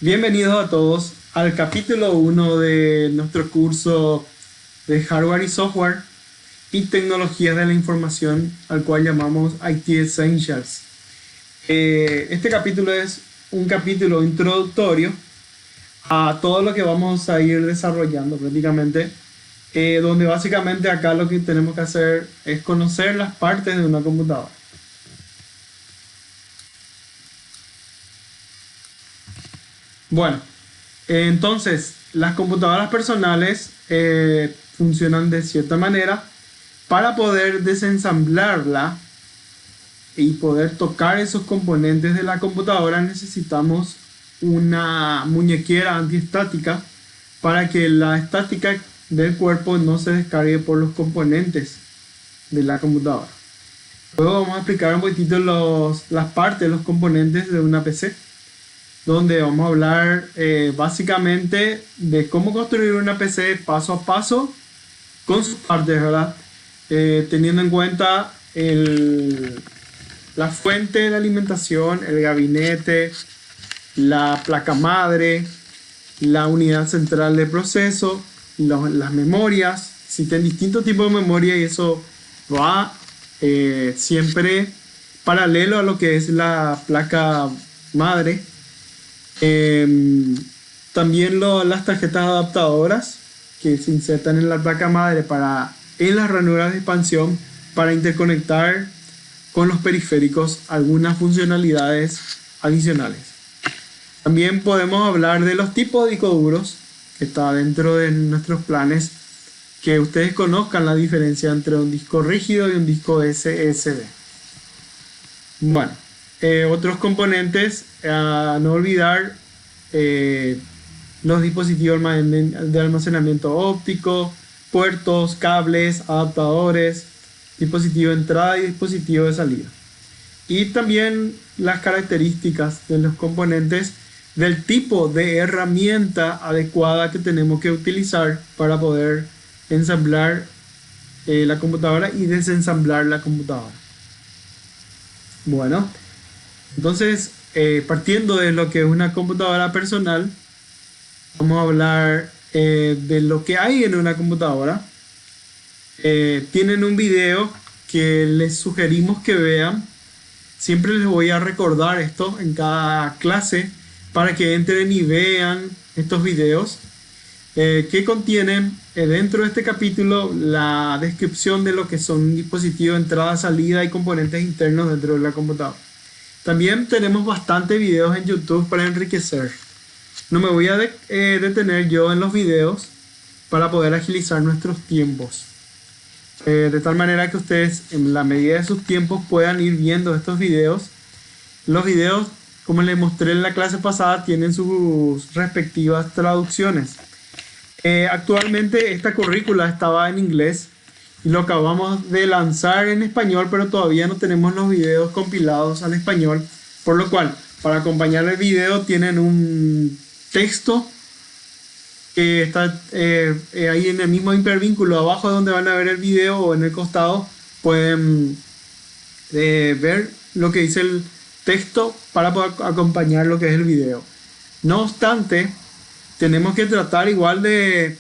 Bienvenidos a todos al capítulo 1 de nuestro curso de hardware y software y tecnologías de la información, al cual llamamos IT Essentials. Este capítulo es un capítulo introductorio a todo lo que vamos a ir desarrollando prácticamente, donde básicamente acá lo que tenemos que hacer es conocer las partes de una computadora. Bueno, entonces las computadoras personales funcionan de cierta manera. Para poder desensamblarla y poder tocar esos componentes de la computadora necesitamos una muñequera antiestática para que la estática del cuerpo no se descargue por los componentes de la computadora. Luego vamos a explicar un poquito las partes, los componentes de una PC, donde vamos a hablar básicamente de cómo construir una PC paso a paso con sus partes, ¿verdad? Teniendo en cuenta la fuente de alimentación, el gabinete, la placa madre, la unidad central de proceso, las memorias. Existen distintos tipos de memoria y eso va siempre paralelo a lo que es la placa madre. También las tarjetas adaptadoras que se insertan en la placa madre en las ranuras de expansión para interconectar con los periféricos algunas funcionalidades adicionales. También podemos hablar de los tipos de discos duros que está dentro de nuestros planes, que ustedes conozcan la diferencia entre un disco rígido y un disco SSD. Bueno, otros componentes a no olvidar, los dispositivos de almacenamiento óptico, puertos, cables, adaptadores, dispositivo de entrada y dispositivo de salida. Y también las características de los componentes del tipo de herramienta adecuada que tenemos que utilizar para poder ensamblar la computadora y desensamblar la computadora. Bueno, entonces partiendo de lo que es una computadora personal, vamos a hablar de lo que hay en una computadora. Tienen un video que les sugerimos que vean. Siempre les voy a recordar esto en cada clase para que entren y vean estos videos que contienen dentro de este capítulo la descripción de lo que son dispositivos de entrada, salida y componentes internos dentro de la computadora. También tenemos bastantes videos en YouTube para enriquecer. No me voy a detener yo en los videos para poder agilizar nuestros tiempos. De tal manera que ustedes, en la medida de sus tiempos, puedan ir viendo estos videos. Los videos, como les mostré en la clase pasada, tienen sus respectivas traducciones. Actualmente esta currícula estaba en inglés y lo acabamos de lanzar en español, pero todavía no tenemos los videos compilados al español, por lo cual para acompañar el video tienen un texto que está ahí en el mismo hipervínculo abajo donde van a ver el video, o en el costado pueden ver lo que dice el texto para poder acompañar lo que es el video. No obstante, tenemos que tratar igual de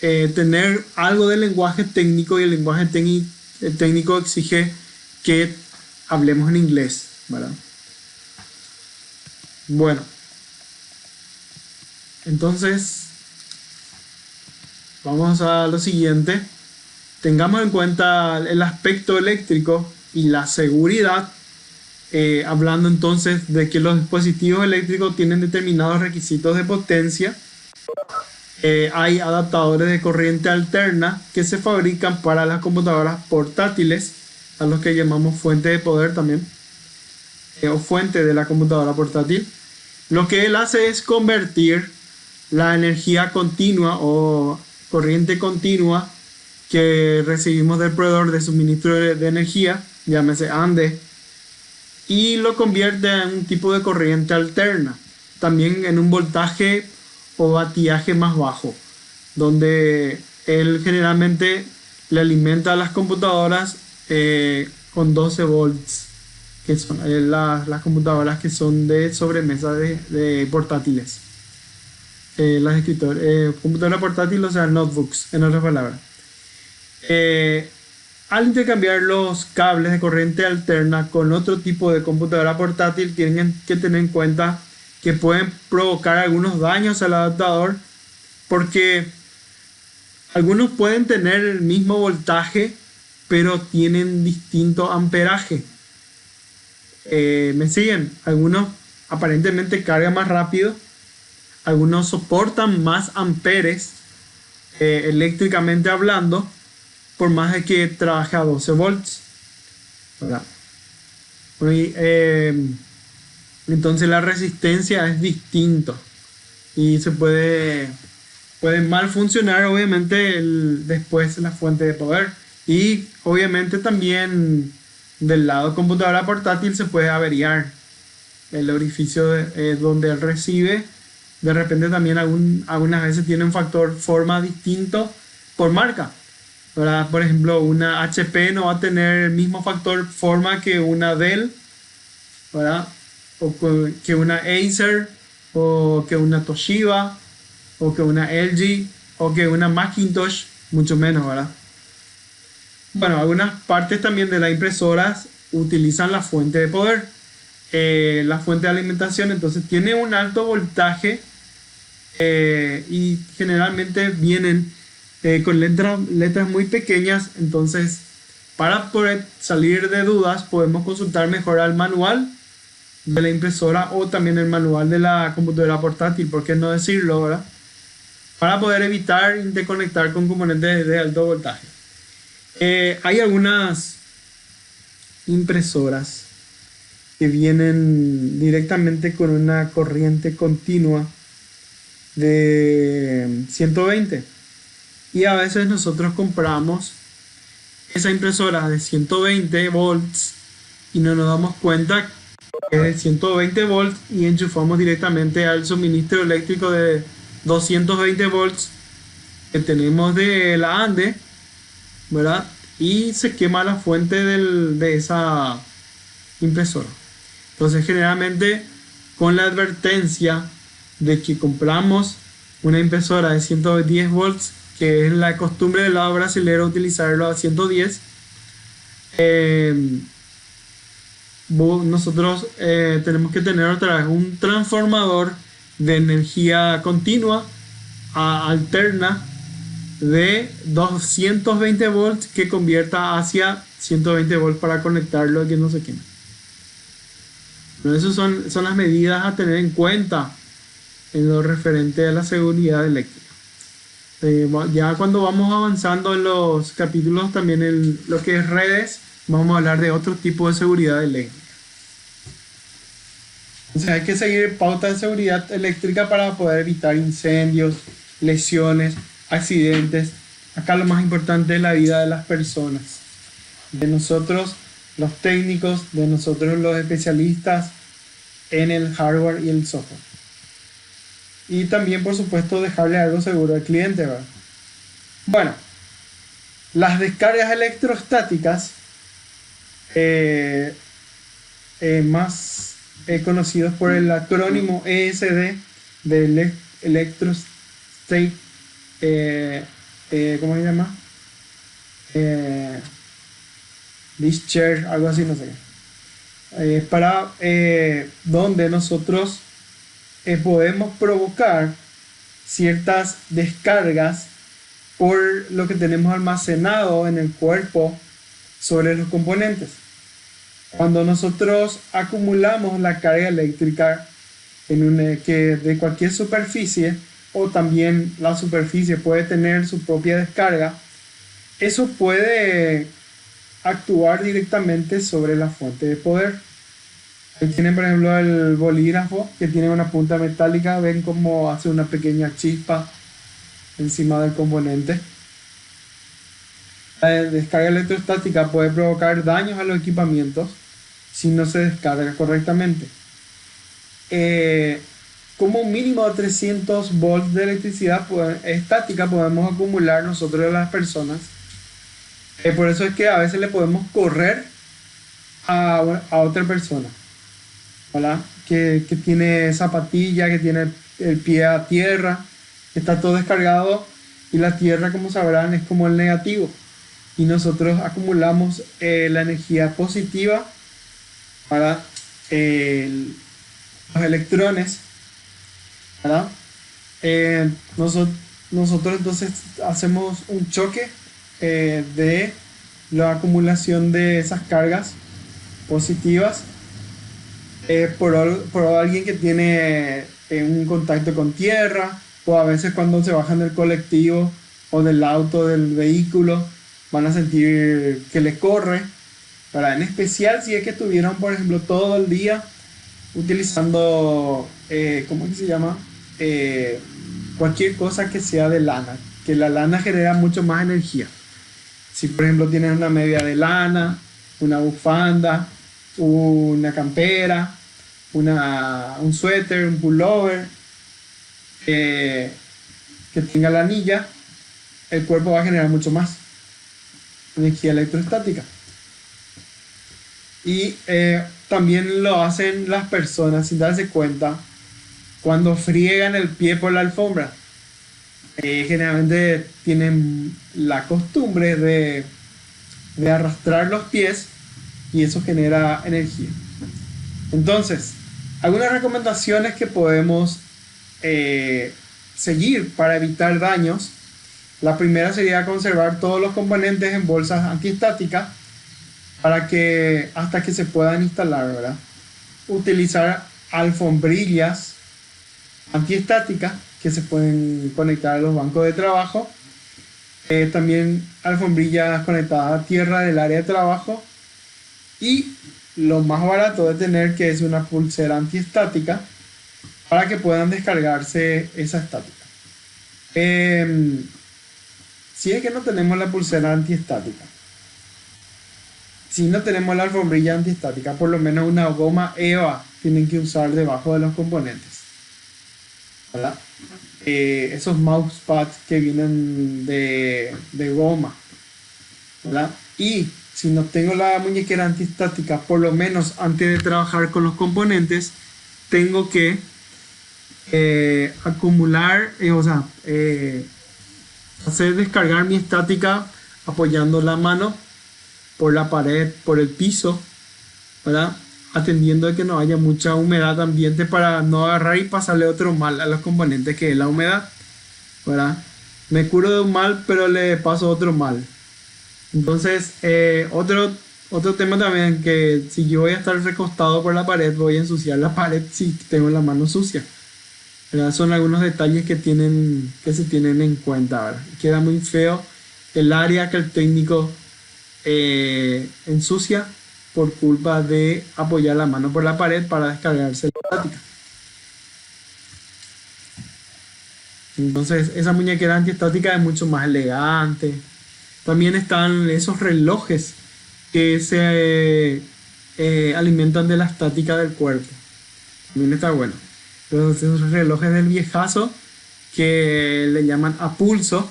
tener algo de lenguaje técnico, y el lenguaje técnico exige que hablemos en inglés, ¿verdad? Bueno, entonces vamos a lo siguiente. Tengamos en cuenta el aspecto eléctrico y la seguridad, hablando entonces de que los dispositivos eléctricos tienen determinados requisitos de potencia. Hay adaptadores de corriente alterna que se fabrican para las computadoras portátiles, a los que llamamos fuente de poder también, o fuente de la computadora portátil. Lo que él hace es convertir la energía continua o corriente continua que recibimos del proveedor de suministro de energía, llámese ANDE, y lo convierte en un tipo de corriente alterna, también en un voltaje o vatiaje más bajo, donde él generalmente le alimenta a las computadoras con 12 volts, que son las computadoras que son de sobremesa de portátiles. computadora portátil, o sea, notebooks, en otras palabras. Al intercambiar los cables de corriente alterna con otro tipo de computadora portátil, tienen que tener en cuenta que pueden provocar algunos daños al adaptador, porque algunos pueden tener el mismo voltaje, pero tienen distinto amperaje. ¿Me siguen? Algunos aparentemente cargan más rápido, algunos soportan más amperes, eléctricamente hablando, por más de que trabaje a 12 volts. ¿Verdad? Entonces la resistencia es distinta y puede mal funcionar, obviamente, después la fuente de poder. Y obviamente también del lado computadora portátil se puede averiar el orificio donde él recibe. De repente también algunas veces tiene un factor forma distinto por marca, ¿verdad? Por ejemplo, una HP no va a tener el mismo factor forma que una Dell, ¿verdad? O que una Acer, o que una Toshiba, o que una LG, o que una Macintosh, mucho menos, ¿verdad? Bueno, algunas partes también de las impresoras utilizan la fuente de poder, la fuente de alimentación. Entonces tiene un alto voltaje, y generalmente vienen con letras muy pequeñas. Entonces, para poder salir de dudas, podemos consultar mejor al manual de la impresora o también el manual de la computadora portátil, por qué no decirlo, ¿verdad? Para poder evitar interconectar con componentes de alto voltaje. Hay algunas impresoras que vienen directamente con una corriente continua de 120, y a veces nosotros compramos esa impresora de 120 volts y no nos damos cuenta que es de 120 volts y enchufamos directamente al suministro eléctrico de 220 volts que tenemos de la ANDE, ¿verdad? Y se quema la fuente de esa impresora. Entonces, generalmente, con la advertencia de que compramos una impresora de 110 volts, que es la costumbre del lado brasilero utilizarlo a 110, nosotros tenemos que tener otra vez un transformador de energía continua alterna de 220 volts que convierta hacia 120 volts para conectarlo y que no se queme. Pero esas son las medidas a tener en cuenta en lo referente a la seguridad eléctrica. Ya cuando vamos avanzando en los capítulos, también en lo que es redes, vamos a hablar de otro tipo de seguridad eléctrica. Entonces hay que seguir pautas de seguridad eléctrica para poder evitar incendios, lesiones, accidentes. Acá lo más importante es la vida de las personas, de nosotros los técnicos, de nosotros los especialistas en el hardware y el software. Y también, por supuesto, dejarle algo seguro al cliente, ¿verdad? Bueno, las descargas electrostáticas, más conocidos por el acrónimo ESD de Electrostate, ¿cómo se llama? Discharge, algo así, no sé. Para donde nosotros podemos provocar ciertas descargas por lo que tenemos almacenado en el cuerpo sobre los componentes. Cuando nosotros acumulamos la carga eléctrica que de cualquier superficie, o también la superficie puede tener su propia descarga, eso puede actuar directamente sobre la fuente de poder. Ahí tienen, por ejemplo, el bolígrafo, que tiene una punta metálica. Ven cómo hace una pequeña chispa encima del componente. La descarga electrostática puede provocar daños a los equipamientos si no se descarga correctamente. Como un mínimo de 300 volts de electricidad estática podemos acumular nosotros las personas. Por eso es que a veces le podemos correr a otra persona, ¿verdad? Que tiene zapatilla, que tiene el pie a tierra, está todo descargado y la tierra, como sabrán, es como el negativo. Y nosotros acumulamos la energía positiva para los electrones, ¿verdad? Eh, noso- Nosotros entonces hacemos un choque de la acumulación de esas cargas positivas por alguien que tiene un contacto con tierra, o a veces cuando se bajan del colectivo o del auto, del vehículo, van a sentir que le corre, ¿verdad? En especial si es que estuvieron, por ejemplo, todo el día utilizando, ¿cómo es que se llama? Eh, Cualquier cosa que sea de lana, que la lana genera mucho más energía. Si por ejemplo tienes una media de lana, una bufanda, una campera, un suéter, un pullover, eh, que tenga la anilla, el cuerpo va a generar mucho más energía electrostática. Y también lo hacen las personas sin darse cuenta cuando friegan el pie por la alfombra. Generalmente tienen la costumbre de arrastrar los pies y eso genera energía. Entonces, algunas recomendaciones que podemos seguir para evitar daños. La primera sería conservar todos los componentes en bolsas antiestáticas para que hasta que se puedan instalar, ¿verdad? Utilizar alfombrillas antiestáticas que se pueden conectar a los bancos de trabajo. También alfombrillas conectadas a tierra del área de trabajo. Y lo más barato de tener, que es una pulsera antiestática para que puedan descargarse esa estática. Si es que no tenemos la pulsera antiestática, si no tenemos la alfombrilla antiestática, por lo menos una goma EVA tienen que usar debajo de los componentes, ¿verdad? Esos mousepads que vienen de goma, ¿verdad? Y si no tengo la muñequera antiestática, por lo menos antes de trabajar con los componentes, tengo que acumular, hacer descargar mi estática apoyando la mano por la pared, por el piso, ¿verdad? Atendiendo a que no haya mucha humedad ambiente para no agarrar y pasarle otro mal a los componentes, que es la humedad, ¿verdad? Me curo de un mal, pero le paso otro mal. Entonces, otro tema también, que si yo voy a estar recostado por la pared, voy a ensuciar la pared si tengo la mano sucia, ¿verdad? Son algunos detalles que se tienen en cuenta, ¿verdad? Queda muy feo el área que el técnico ensucia por culpa de apoyar la mano por la pared para descargarse la estática. Entonces, esa muñequera antiestática es mucho más elegante. También están esos relojes que se alimentan de la estática del cuerpo. También está bueno. Entonces, esos relojes del viejazo que le llaman a pulso,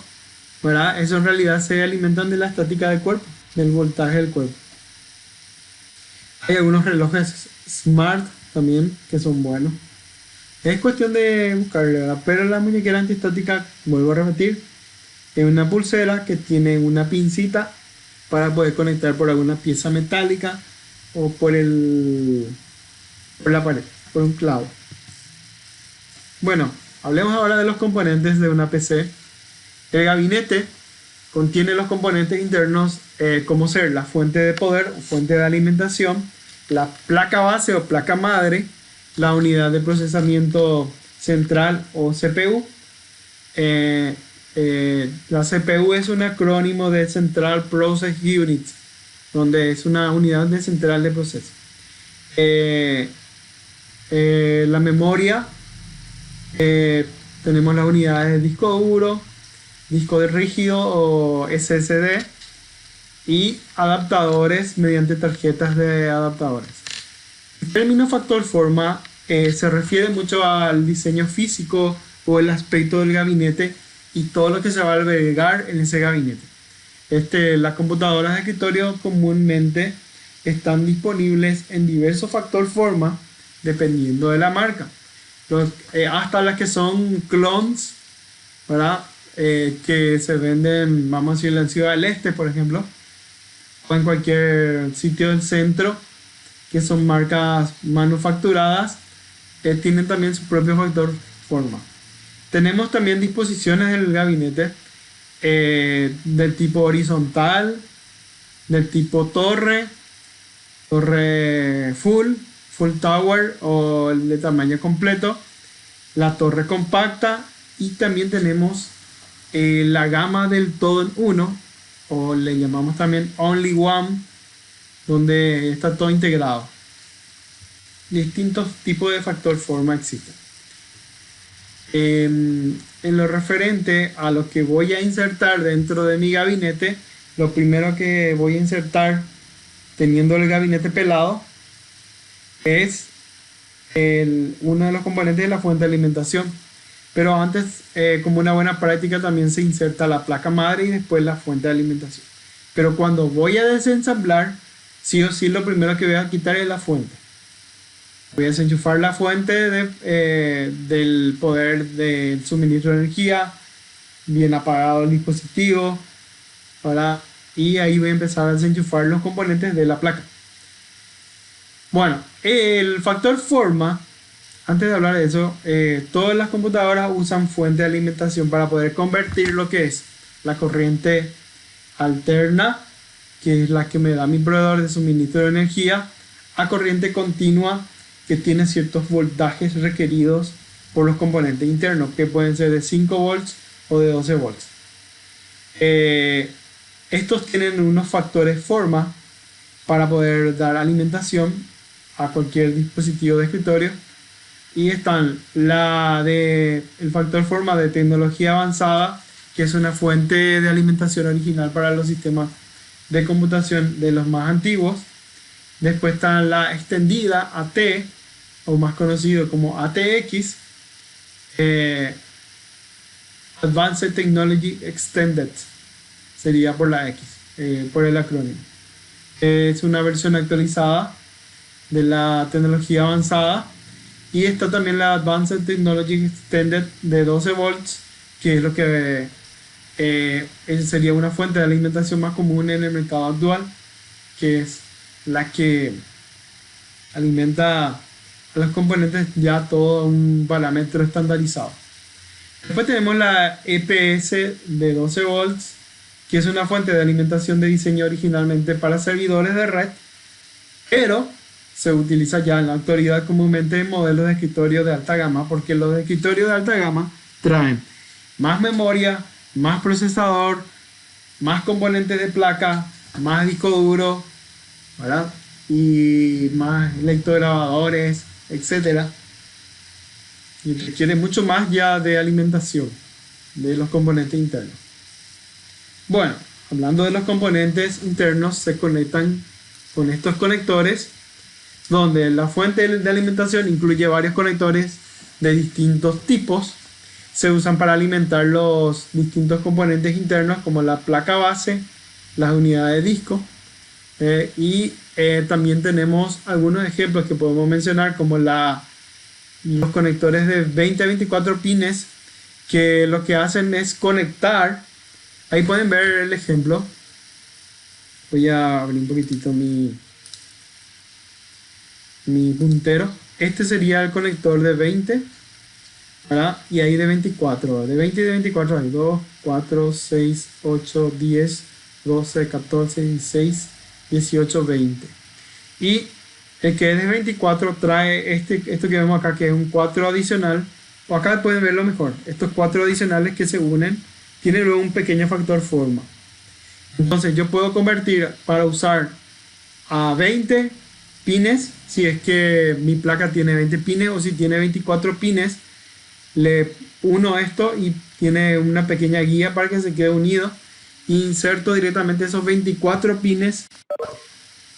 ¿verdad? Eso en realidad se alimentan de la estática del cuerpo, del voltaje del cuerpo. Hay algunos relojes smart también que son buenos. Es cuestión de buscarle, ¿verdad? Pero la muñequera antiestática, vuelvo a repetir, es una pulsera que tiene una pincita para poder conectar por alguna pieza metálica o por la pared, por un clavo. Bueno, hablemos ahora de los componentes de una PC. El gabinete contiene los componentes internos, como ser la fuente de poder o fuente de alimentación, la placa base o placa madre, la unidad de procesamiento central o CPU. La CPU es un acrónimo de Central Process Unit, donde es una unidad de central de proceso. La memoria, tenemos las unidades de disco duro, disco de rígido o SSD, y adaptadores mediante tarjetas de adaptadores. El término factor forma se refiere mucho al diseño físico o el aspecto del gabinete y todo lo que se va a albergar en ese gabinete. Las computadoras de escritorio comúnmente están disponibles en diversos factor forma dependiendo de la marca. hasta las que son clones, ¿verdad? Que se venden, vamos a decir, en Ciudad del Este, por ejemplo, o en cualquier sitio del centro, que son marcas manufacturadas, tienen también su propio factor forma. Tenemos también disposiciones del gabinete del tipo horizontal, del tipo torre, torre full tower o el de tamaño completo, la torre compacta, y también tenemos la gama del todo en uno, o le llamamos también only one, donde está todo integrado. Distintos tipos de factor forma existen. En lo referente a lo que voy a insertar dentro de mi gabinete, lo primero que voy a insertar teniendo el gabinete pelado es uno de los componentes de la fuente de alimentación. Pero antes, como una buena práctica, también se inserta la placa madre y después la fuente de alimentación. Pero cuando voy a desensamblar, sí o sí lo primero que voy a quitar es la fuente. Voy a desenchufar la fuente del poder del suministro de energía, bien apagado el dispositivo, ¿verdad? Y ahí voy a empezar a desenchufar los componentes de la placa. Bueno, el factor forma, antes de hablar de eso, todas las computadoras usan fuente de alimentación para poder convertir lo que es la corriente alterna, que es la que me da mi proveedor de suministro de energía, a corriente continua, que tiene ciertos voltajes requeridos por los componentes internos, que pueden ser de 5 volts o de 12 volts. Estos tienen unos factores forma para poder dar alimentación a cualquier dispositivo de escritorio, y están el factor forma de tecnología avanzada, que es una fuente de alimentación original para los sistemas de computación de los más antiguos. Después está la extendida AT, o más conocido como ATX, Advanced Technology Extended, sería por la X, por el acrónimo. Es una versión actualizada de la tecnología avanzada. Y está también la Advanced Technology Extended de 12 volts, que es lo que sería una fuente de alimentación más común en el mercado actual, que es la que alimenta a los componentes ya todo un parámetro estandarizado. Después tenemos la EPS de 12 volts, que es una fuente de alimentación de diseño originalmente para servidores de red, pero se utiliza ya en la actualidad comúnmente en modelos de escritorio de alta gama, porque los de escritorio de alta gama traen más memoria, más procesador, más componentes de placa, más disco duro, ¿verdad? Y más lectograbadores, etcétera. Y requiere mucho más ya de alimentación de los componentes internos. Bueno, hablando de los componentes internos, se conectan con estos conectores, donde la fuente de alimentación incluye varios conectores de distintos tipos. Se usan para alimentar los distintos componentes internos, como la placa base, las unidades de disco, y también tenemos algunos ejemplos que podemos mencionar, como los conectores de 20 a 24 pines, que lo que hacen es conectar. Ahí pueden ver el ejemplo. Voy a abrir un poquitito mi puntero. Este sería el conector de 20, ¿verdad? Y ahí de 24. De 20 y de 24 hay 2, 4, 6, 8, 10, 12, 14, 16, 18, 20. Y el que es de 24 trae esto que vemos acá, que es un 4 adicional. O acá pueden verlo mejor. Estos 4 adicionales que se unen tienen luego un pequeño factor forma. Entonces yo puedo convertir para usar a 20 pines, si es que mi placa tiene 20 pines, o si tiene 24 pines, le uno esto y tiene una pequeña guía para que se quede unido. Inserto directamente esos 24 pines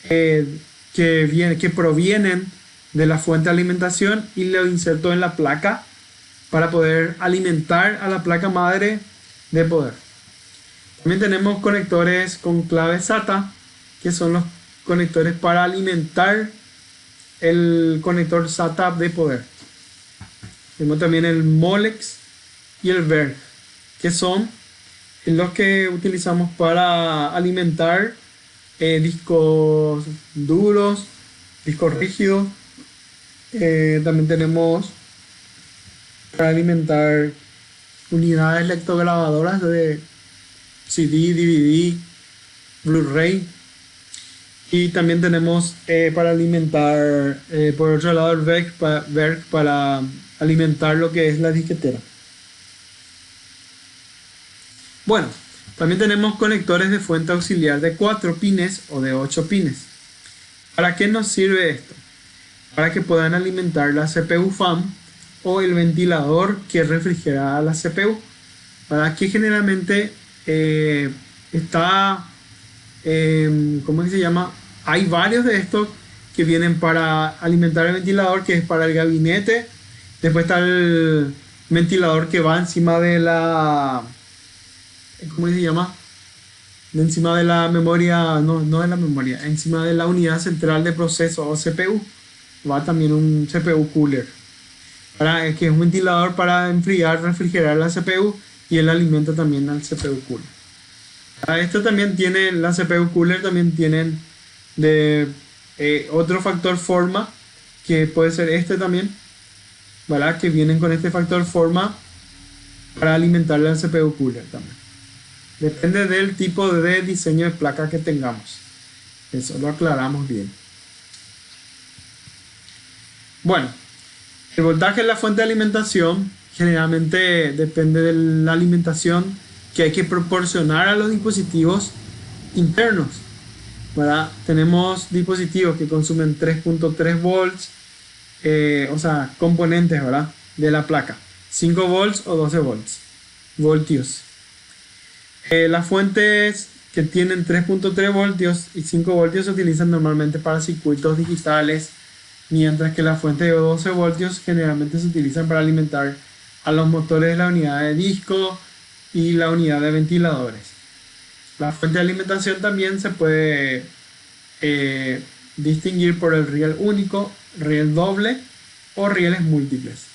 que provienen de la fuente de alimentación, y lo inserto en la placa para poder alimentar a la placa madre de poder. También tenemos conectores con clave SATA, que son los conectores para alimentar el conector SATA de poder. Tenemos también el Molex y el VERG, que son los que utilizamos para alimentar discos duros, discos rígidos. También tenemos para alimentar unidades lectograbadoras de CD, DVD, Blu-ray. Y también tenemos para alimentar, por otro lado, el VERG para alimentar lo que es la disquetera. Bueno, también tenemos conectores de fuente auxiliar de 4 pines o de 8 pines. ¿Para qué nos sirve esto? Para que puedan alimentar la CPU fan o el ventilador que refrigera la CPU. Para que generalmente está, ¿cómo es que se llama? Hay varios de estos que vienen para alimentar el ventilador, que es para el gabinete. Después está el ventilador que va encima de la, ¿cómo se llama? De encima de la memoria, no de la memoria, encima de la unidad central de proceso o CPU. Va también un CPU cooler, que es un ventilador para enfriar, refrigerar la CPU, y él alimenta también al CPU cooler. Esto también tiene, la CPU cooler también tienen de otro factor forma, que puede ser este también, ¿verdad? Que vienen con este factor forma para alimentarle al CPU cooler también. Depende del tipo de diseño de placa que tengamos. Eso lo aclaramos bien. Bueno, el voltaje de la fuente de alimentación generalmente depende de la alimentación que hay que proporcionar a los dispositivos internos, ¿verdad? Tenemos dispositivos que consumen 3.3 volts, o sea, componentes, ¿verdad?, de la placa, 5 volts o 12 voltios. Las fuentes que tienen 3.3 voltios y 5 voltios se utilizan normalmente para circuitos digitales, mientras que las fuentes de 12 voltios generalmente se utilizan para alimentar a los motores de la unidad de disco y la unidad de ventiladores. La fuente de alimentación también se puede distinguir por el riel único, riel doble o rieles múltiples.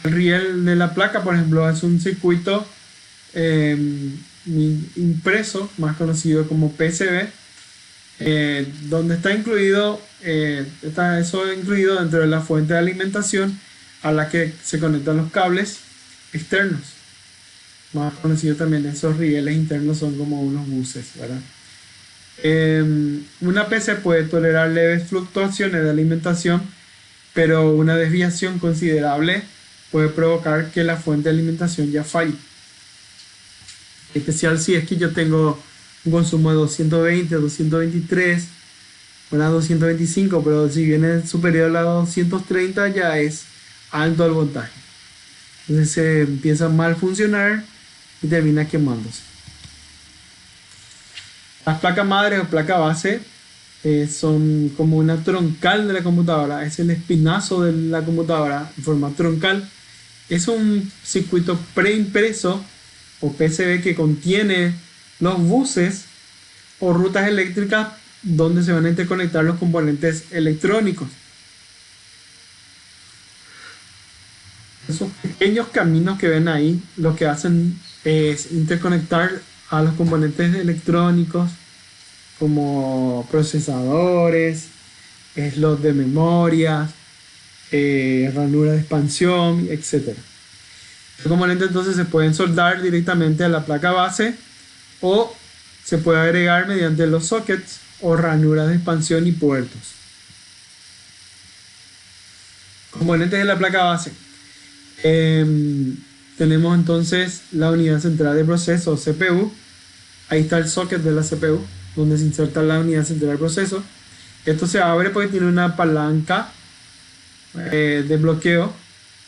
El riel de la placa, por ejemplo, es un circuito impreso, más conocido como PCB, donde está incluido, eso incluido dentro de la fuente de alimentación a la que se conectan los cables externos. Más conocido también, esos rieles internos son como unos buses, ¿verdad? Una PC puede tolerar leves fluctuaciones de alimentación, pero una desviación considerable puede provocar que la fuente de alimentación ya falle. En especial si es que yo tengo un consumo de 220, 223, ¿verdad? 225, pero si viene superior a la 230 ya es alto el voltaje. Entonces se empieza a mal funcionar y termina quemándose. Las placas madre o placa base son como una troncal de la computadora, es el espinazo de la computadora en forma troncal. Es un circuito preimpreso o PCB que contiene los buses o rutas eléctricas donde se van a interconectar los componentes electrónicos. Esos pequeños caminos que ven ahí lo que hacen es interconectar a los componentes electrónicos como procesadores, slots de memoria, ranura de expansión, etc. Los componentes entonces se pueden soldar directamente a la placa base o se puede agregar mediante los sockets o ranuras de expansión y puertos. Componentes de la placa base. Tenemos entonces la unidad central de proceso, CPU. Ahí está el socket de la CPU, donde se inserta la unidad central de proceso. Esto se abre porque tiene una palanca de bloqueo.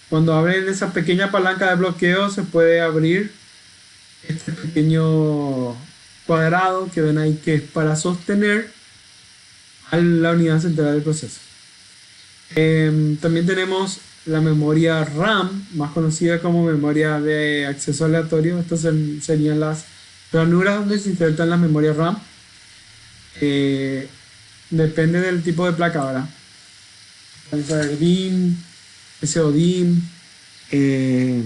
Cuando abren esa pequeña palanca de bloqueo, se puede abrir este pequeño cuadrado que ven ahí, que es para sostener a la unidad central del proceso. También tenemos la memoria RAM, más conocida como memoria de acceso aleatorio. Estas serían las ranuras donde se insertan la memoria RAM. Depende del tipo de placa, ¿verdad? DIMM, SODIMM, eh,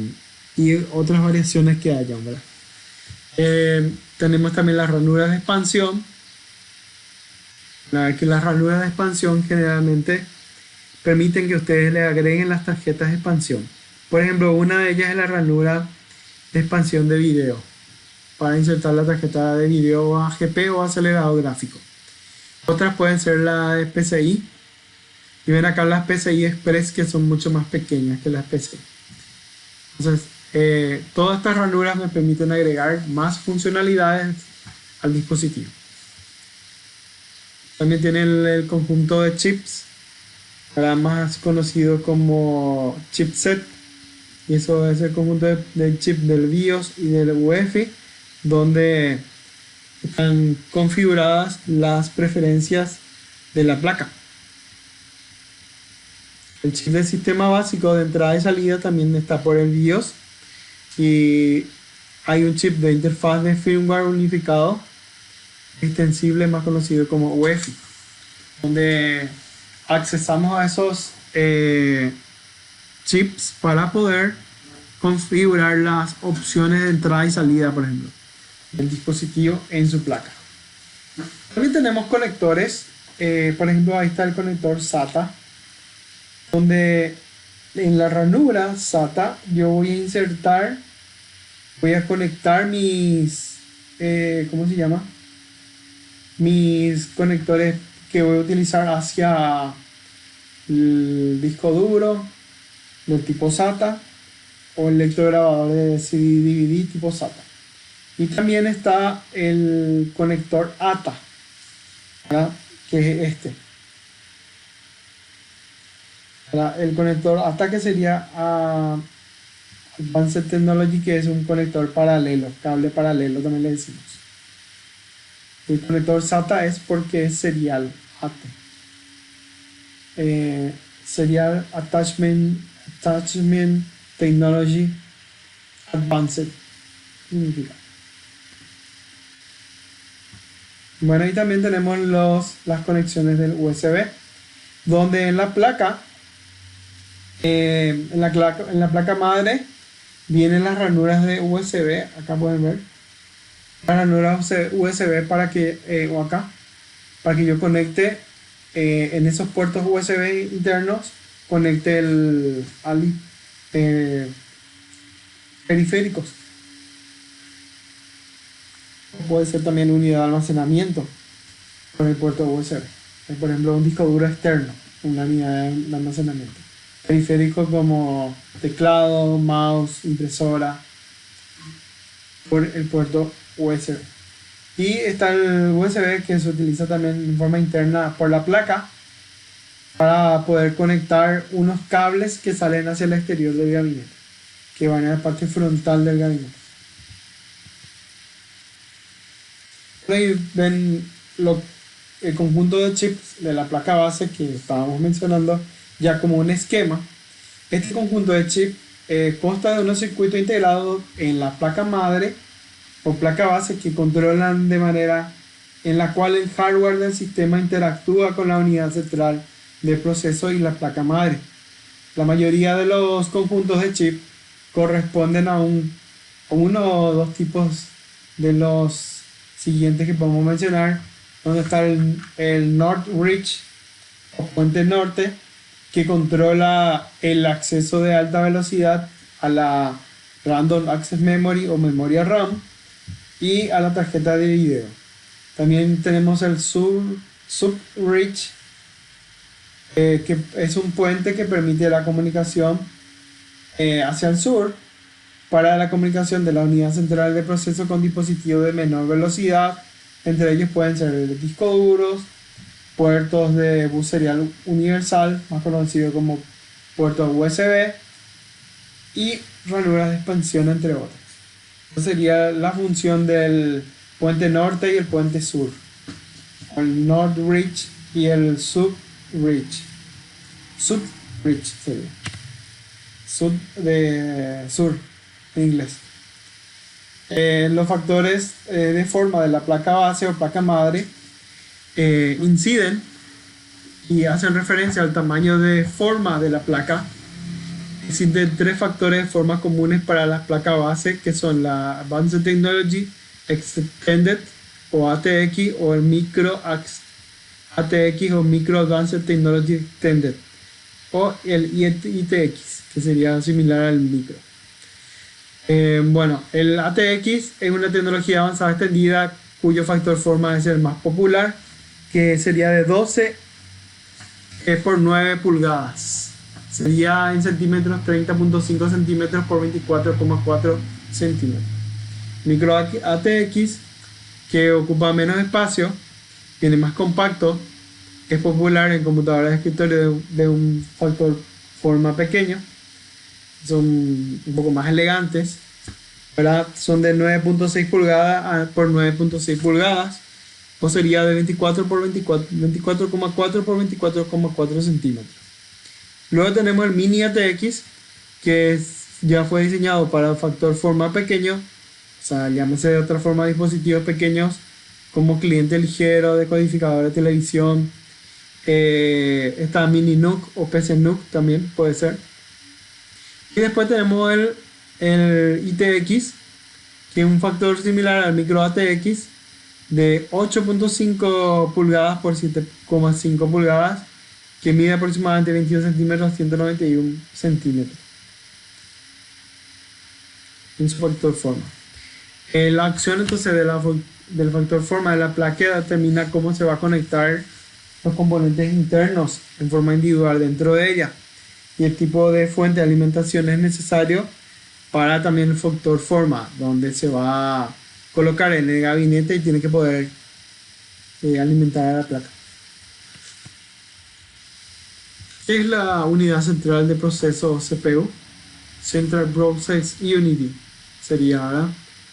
y otras variaciones que hayan, ¿verdad? Tenemos también las ranuras de expansión. Que las ranuras de expansión generalmente permiten que ustedes le agreguen las tarjetas de expansión. Por ejemplo, una de ellas es la ranura de expansión de video para insertar la tarjeta de video AGP o acelerado gráfico. Otras pueden ser la de PCI. Y ven acá las PCI Express, que son mucho más pequeñas que las PCI. Entonces, todas estas ranuras me permiten agregar más funcionalidades al dispositivo. También tiene el conjunto de chips, más conocido como chipset. Y eso es el conjunto de chip del BIOS y del UEFI, donde están configuradas las preferencias de la placa. El chip del sistema básico de entrada y salida también está por el BIOS, y hay un chip de interfaz de firmware unificado extensible más conocido como UEFI, donde accesamos a esos chips para poder configurar las opciones de entrada y salida, por ejemplo, del dispositivo en su placa. También tenemos conectores, por ejemplo, ahí está el conector SATA, donde en la ranura SATA yo voy a conectar mis, ¿cómo se llama? Mis conectores que voy a utilizar hacia el disco duro del tipo SATA o el lector grabador de CD/DVD tipo SATA. Y también está el conector ATA, ¿verdad? Que es este. El conector ATA, que sería Advanced Technology, que es un conector paralelo, cable paralelo también le decimos. El conector SATA es porque es serial AT. Serial Attachment Technology Advanced significa. Bueno, y también tenemos las conexiones del USB, donde en la placa, en la placa madre vienen las ranuras de USB. Acá pueden ver las ranuras USB para que, o acá, para que yo conecte en esos puertos USB internos, conecte periféricos. Puede ser también unidad de almacenamiento con el puerto USB. Por ejemplo, un disco duro externo, una unidad de almacenamiento. Periféricos como teclado, mouse, impresora, por el puerto USB. Y está el USB, que se utiliza también en forma interna por la placa para poder conectar unos cables que salen hacia el exterior del gabinete, que van a la parte frontal del gabinete. Ahí ven el conjunto de chips de la placa base que estábamos mencionando ya como un esquema. Este conjunto de chips consta de unos circuitos integrados en la placa madre o placa base, que controlan de manera en la cual el hardware del sistema interactúa con la unidad central de proceso y la placa madre. La mayoría de los conjuntos de chip corresponden a uno o dos tipos de los siguientes que podemos mencionar, donde está el Northbridge o puente norte, que controla el acceso de alta velocidad a la Random Access Memory o memoria RAM y a la tarjeta de video. También tenemos el Sub-Bridge, que es un puente que permite la comunicación hacia el sur para la comunicación de la unidad central de proceso con dispositivos de menor velocidad. Entre ellos pueden ser discos duros, puertos de bus serial universal, más conocido como puertos USB, y ranuras de expansión, entre otras. Esa sería la función del puente norte y el puente sur, el North Bridge y el Sub Bridge. Sub Bridge sería sub de sur en inglés. Los factores de forma de la placa base o placa madre inciden y hacen referencia al tamaño de forma de la placa Existen tres factores de formas comunes para las placas base, que son la Advanced Technology Extended o ATX, o el Micro ATX o Micro Advanced Technology Extended, o el ITX, que sería similar al micro. Bueno, el ATX es una tecnología avanzada extendida cuyo factor forma es el más popular, que sería de 12 por 9 pulgadas. Sería en centímetros 30.5 centímetros por 24,4 centímetros. Micro ATX, que ocupa menos espacio, tiene más compacto, es popular en computadoras de escritorio de un factor forma pequeño, son un poco más elegantes, ¿verdad? Son de 9.6 pulgadas por 9.6 pulgadas, o sería de 24 por 24, 24,4 por 24,4 centímetros. Luego tenemos el Mini ATX, que ya fue diseñado para factor forma pequeño, o sea, llámese de otra forma dispositivos pequeños como cliente ligero, decodificador de televisión. Está Mini NUC o PC NUC también puede ser. Y después tenemos el ITX, que es un factor similar al micro ATX, de 8.5 pulgadas por 7,5 pulgadas, que mide aproximadamente 21 centímetros a 191 centímetros en su factor forma. La acción entonces del factor forma de la placa determina cómo se va a conectar los componentes internos en forma individual dentro de ella, y el tipo de fuente de alimentación es necesario para también el factor forma, donde se va a colocar en el gabinete y tiene que poder alimentar a la placa. ¿Qué es la unidad central de proceso CPU? Central Process Unit sería, ¿verdad?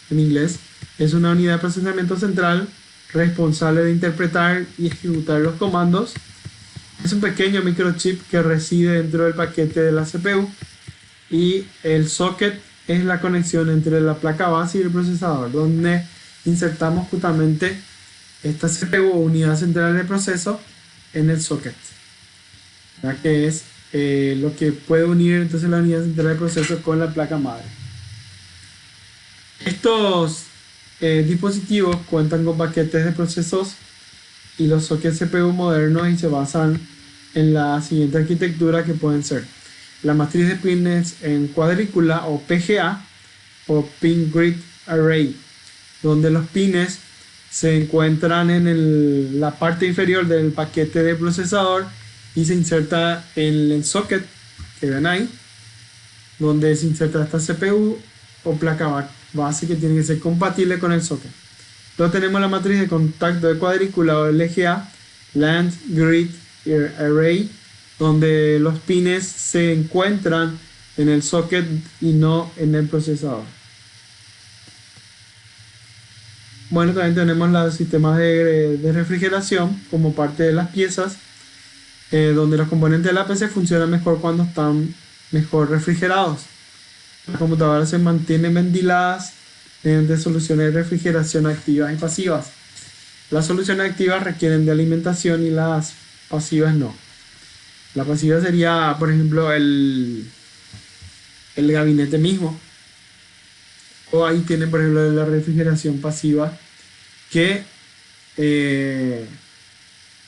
En inglés. Es una unidad de procesamiento central responsable de interpretar y ejecutar los comandos. Es un pequeño microchip que reside dentro del paquete de la CPU, y el socket es la conexión entre la placa base y el procesador, donde insertamos justamente esta CPU o unidad central de proceso en el socket, ya que es lo que puede unir entonces la unidad central de proceso con la placa madre. Estos dispositivos cuentan con paquetes de procesos y los sockets CPU modernos, y se basan en la siguiente arquitectura, que pueden ser la matriz de pines en cuadrícula o PGA o Pin Grid Array, donde los pines se encuentran en la parte inferior del paquete de procesador y se inserta en el socket que ven ahí, donde se inserta esta CPU o placa base, que tiene que ser compatible con el socket. Luego tenemos la matriz de contacto de cuadrícula o LGA, Land Grid Array, donde los pines se encuentran en el socket y no en el procesador. Bueno, también tenemos los sistemas de refrigeración como parte de las piezas, donde los componentes de la PC funcionan mejor cuando están mejor refrigerados. Las computadoras se mantienen ventiladas mediante soluciones de refrigeración activas y pasivas. Las soluciones activas requieren de alimentación y las pasivas no. La pasiva sería, por ejemplo, el gabinete mismo. O ahí tienen, por ejemplo, la refrigeración pasiva, que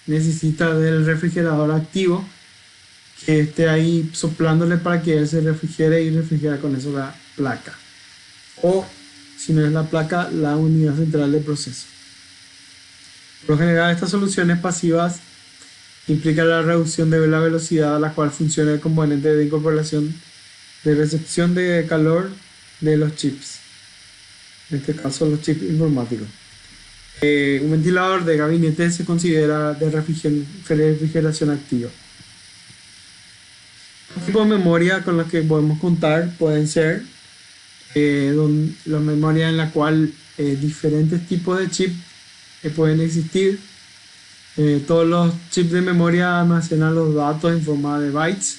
necesita del refrigerador activo, que esté ahí soplándole para que él se refrigere y refrigera con eso la placa. O, si no es la placa, la unidad central de proceso. Por lo general, estas soluciones pasivas implican la reducción de la velocidad a la cual funciona el componente de incorporación de recepción de calor de los chips, en este caso los chips informáticos. Un ventilador de gabinete se considera de refrigeración activa. Los tipos de memoria con los que podemos contar pueden ser la memoria en la cual diferentes tipos de chips pueden existir. Todos los chips de memoria almacenan los datos en forma de bytes.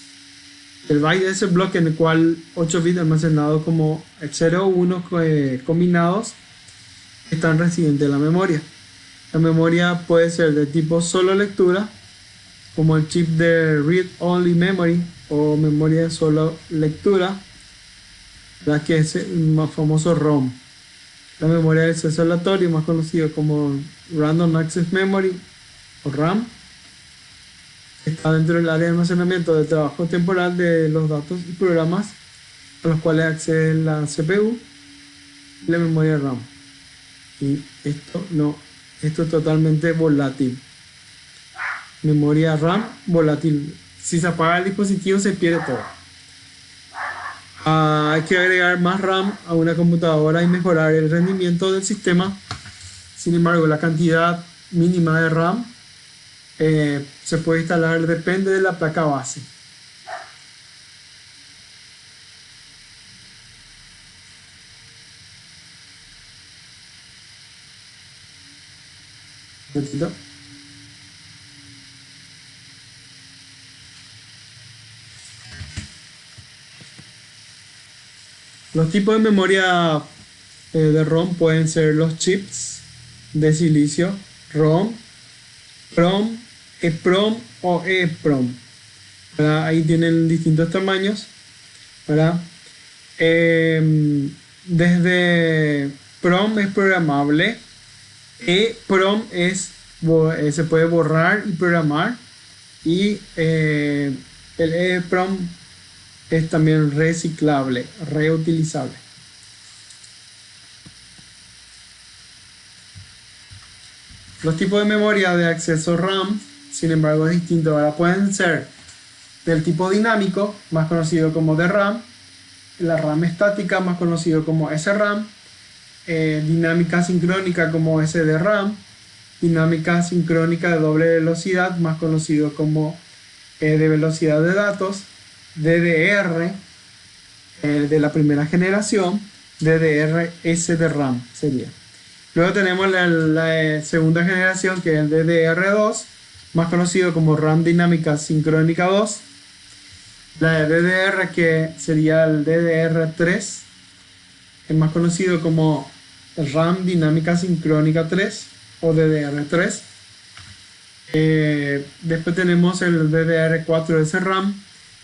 El byte es el bloque en el cual 8 bits almacenados como 0 o 1 combinados están residentes en la memoria. La memoria puede ser de tipo solo lectura, como el chip de Read Only Memory, o memoria de solo lectura, la que es el más famoso ROM. La memoria de acceso aleatorio, más conocido como Random Access Memory o RAM, está dentro del área de almacenamiento de trabajo temporal de los datos y programas a los cuales accede la CPU y la memoria RAM. Y esto es totalmente volátil. Memoria RAM volátil. Si se apaga el dispositivo se pierde todo. Hay que agregar más RAM a una computadora y mejorar el rendimiento del sistema. Sin embargo, la cantidad mínima de RAM se puede instalar, depende de la placa base. ¿Repito? Los tipos de memoria de ROM pueden ser los chips de silicio, ROM, PROM, EPROM o EEPROM. Ahí tienen distintos tamaños. Desde PROM es programable, EPROM se puede borrar y programar, y el EEPROM es también reciclable, reutilizable. Los tipos de memoria de acceso RAM, sin embargo, es distinto. Ahora pueden ser del tipo dinámico, más conocido como DRAM, la RAM estática, más conocido como SRAM, dinámica sincrónica como SDRAM, dinámica sincrónica de doble velocidad, más conocido como de velocidad de datos, DDR, de la primera generación, DDR SDRAM sería. Luego tenemos la segunda generación, que es el DDR2, más conocido como RAM dinámica sincrónica 2. La DDR, que sería el DDR3, es más conocido como RAM dinámica sincrónica 3 o DDR3. Después tenemos el DDR4 SRAM,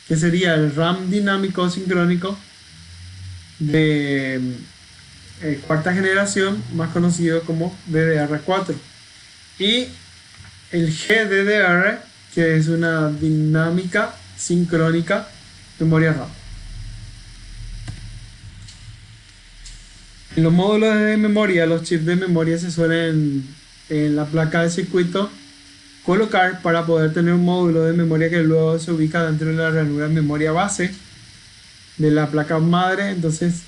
que sería el RAM dinámico sincrónico de cuarta generación, más conocido como DDR4. Y el GDDR, que es una dinámica sincrónica memoria RAM. En los módulos de memoria, los chips de memoria se suelen en la placa de circuito colocar para poder tener un módulo de memoria que luego se ubica dentro de la ranura de memoria base de la placa madre. Entonces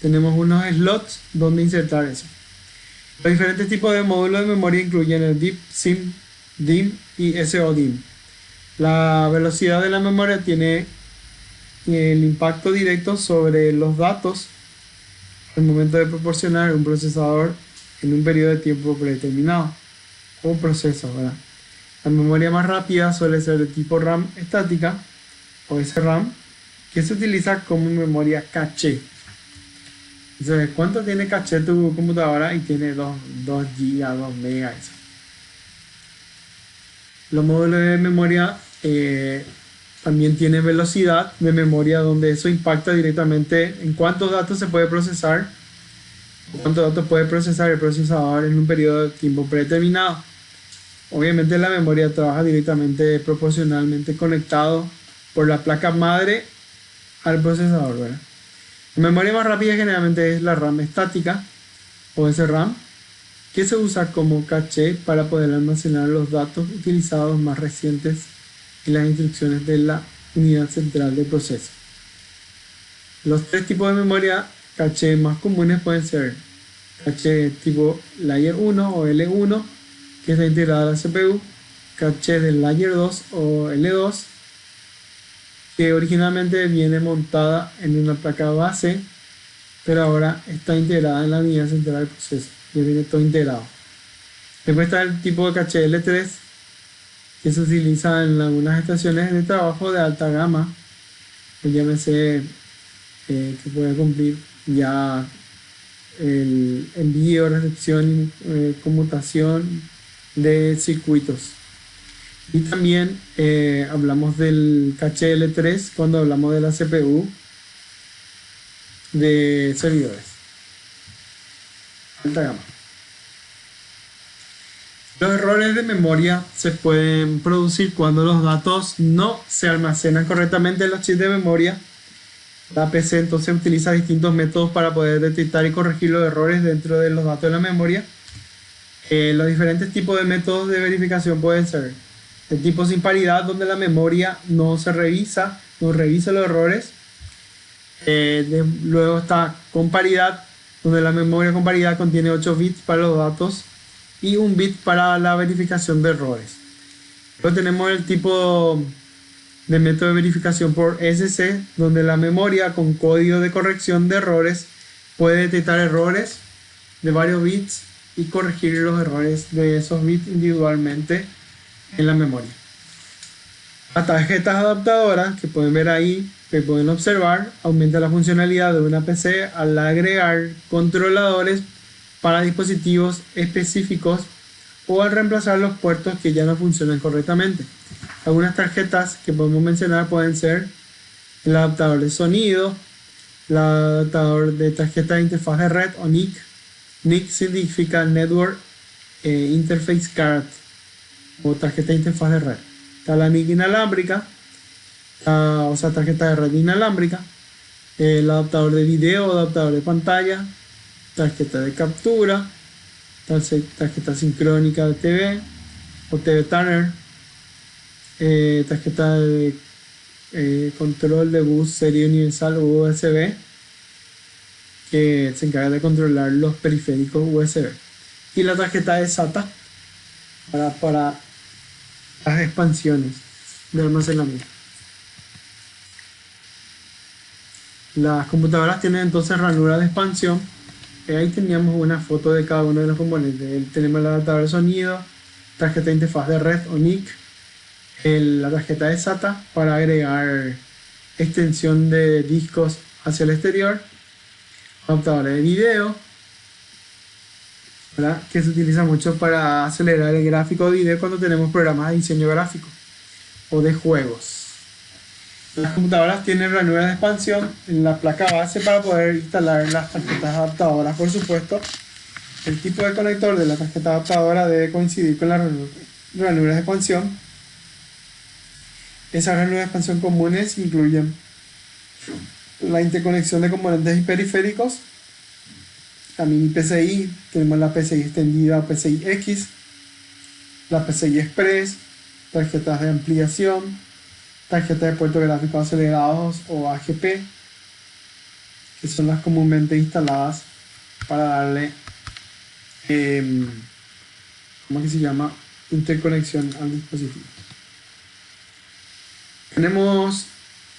tenemos unos slots donde insertar eso. Los diferentes tipos de módulos de memoria incluyen el DIP, SIM, DIM y SODIMM. La velocidad de la memoria tiene el impacto directo sobre los datos al momento de proporcionar un procesador en un periodo de tiempo predeterminado o proceso, ¿verdad? La memoria más rápida suele ser de tipo RAM estática o SRAM, que se utiliza como memoria caché. Entonces, ¿cuánto tiene caché tu computadora? Y tiene 2 GB, 2 MB. Los módulos de memoria también tienen velocidad de memoria, donde eso impacta directamente en cuántos datos se puede procesar, cuántos datos puede procesar el procesador en un periodo de tiempo predeterminado. Obviamente la memoria trabaja directamente proporcionalmente conectado por la placa madre al procesador, ¿verdad? La memoria más rápida generalmente es la RAM estática o SRAM, que se usa como caché para poder almacenar los datos utilizados más recientes y las instrucciones de la unidad central de proceso. Los tres tipos de memoria caché más comunes pueden ser caché tipo Layer 1 o L1, que está integrada a la CPU, caché del Layer 2 o L2, que originalmente viene montada en una placa base, pero ahora está integrada en la unidad central del proceso, ya viene todo integrado. Después está el tipo de caché L3, que se utiliza en algunas estaciones de trabajo de alta gama, que llámese que puede cumplir ya el envío, recepción y conmutación de circuitos. Y también hablamos del caché L3 cuando hablamos de la CPU de servidores. Alta gama. Los errores de memoria se pueden producir cuando los datos no se almacenan correctamente en los chips de memoria. La PC entonces utiliza distintos métodos para poder detectar y corregir los errores dentro de los datos de la memoria. Los diferentes tipos de métodos de verificación pueden ser de tipo sin paridad, donde la memoria no revisa los errores. Luego está con paridad, donde la memoria con paridad contiene 8 bits para los datos y 1 bit para la verificación de errores. Luego tenemos el tipo de método de verificación por SC, donde la memoria con código de corrección de errores puede detectar errores de varios bits y corregir los errores de esos bits individualmente en la memoria. Las tarjetas adaptadoras que pueden ver ahí, que pueden observar, aumenta la funcionalidad de una PC al agregar controladores para dispositivos específicos o al reemplazar los puertos que ya no funcionan correctamente. Algunas tarjetas que podemos mencionar pueden ser el adaptador de sonido, el adaptador de tarjeta de interfaz de red o NIC. NIC significa Network Interface Card o tarjeta de interfaz de red. Está la NIC inalámbrica, o sea, tarjeta de red inalámbrica, el adaptador de video, adaptador de pantalla, tarjeta de captura, tarjeta sincrónica de TV o TV Tuner, tarjeta de control de bus serie universal USB, que se encarga de controlar los periféricos USB, y la tarjeta de SATA para las expansiones de almacenamiento. Las computadoras tienen entonces ranura de expansión. Ahí teníamos una foto de cada uno de los componentes. Tenemos el adaptador de sonido, tarjeta de interfaz de red o NIC, la tarjeta de SATA para agregar extensión de discos hacia el exterior, adaptadores de video, ¿verdad?, que se utiliza mucho para acelerar el gráfico de video cuando tenemos programas de diseño gráfico o de juegos. Las computadoras tienen ranura de expansión en la placa base para poder instalar las tarjetas adaptadoras. Por supuesto, el tipo de conector de la tarjeta adaptadora debe coincidir con la ranura de expansión. Esas ranuras de expansión comunes incluyen la interconexión de componentes y periféricos, la mini PCI, tenemos la PCI extendida o PCI X, la PCI Express, tarjetas de ampliación, tarjetas de puertos gráficos acelerados o AGP, que son las comúnmente instaladas para darle ¿cómo que se llama? Interconexión al dispositivo. Tenemos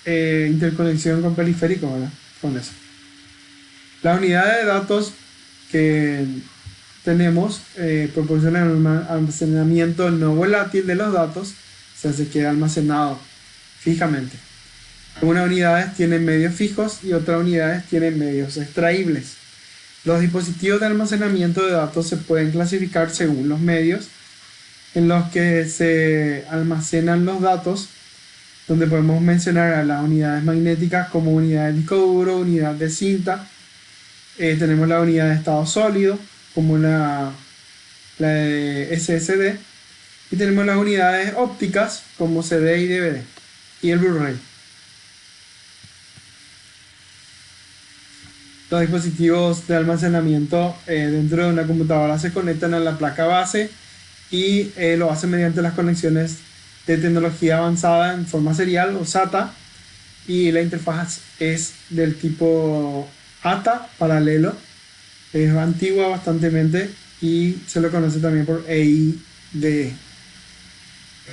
interconexión con periféricos, ¿verdad? Con eso. Las unidades de datos que tenemos proporcionan un almacenamiento no volátil de los datos, o sea, se queda almacenado fijamente. Algunas unidades tienen medios fijos y otras unidades tienen medios extraíbles. Los dispositivos de almacenamiento de datos se pueden clasificar según los medios en los que se almacenan los datos, donde podemos mencionar a las unidades magnéticas como unidad de disco duro, unidad de cinta. Tenemos la unidad de estado sólido como la de SSD, y tenemos las unidades ópticas como CD y DVD y el Blu-ray. Los dispositivos de almacenamiento dentro de una computadora se conectan a la placa base y lo hacen mediante las conexiones de tecnología avanzada en forma serial o SATA, y la interfaz es del tipo ATA paralelo. Es antigua bastantemente y se lo conoce también por EIDE.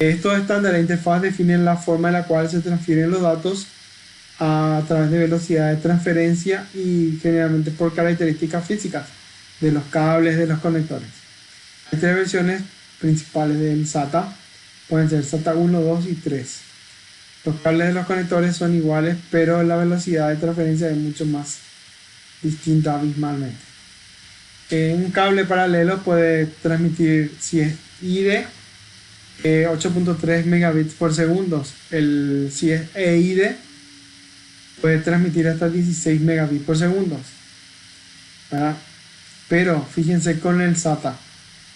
Estos estándares de interfaz definen la forma en la cual se transfieren los datos a través de velocidad de transferencia y generalmente por características físicas de los cables de los conectores. Hay tres versiones principales del SATA, pueden ser SATA 1, 2 y 3. Los cables de los conectores son iguales, pero la velocidad de transferencia es mucho más distinta abismalmente. Un cable paralelo puede transmitir, si es ID, 8.3 megabits por segundo. Si es EID, puede transmitir hasta 16 megabits por segundo, ¿verdad? Pero fíjense con el SATA,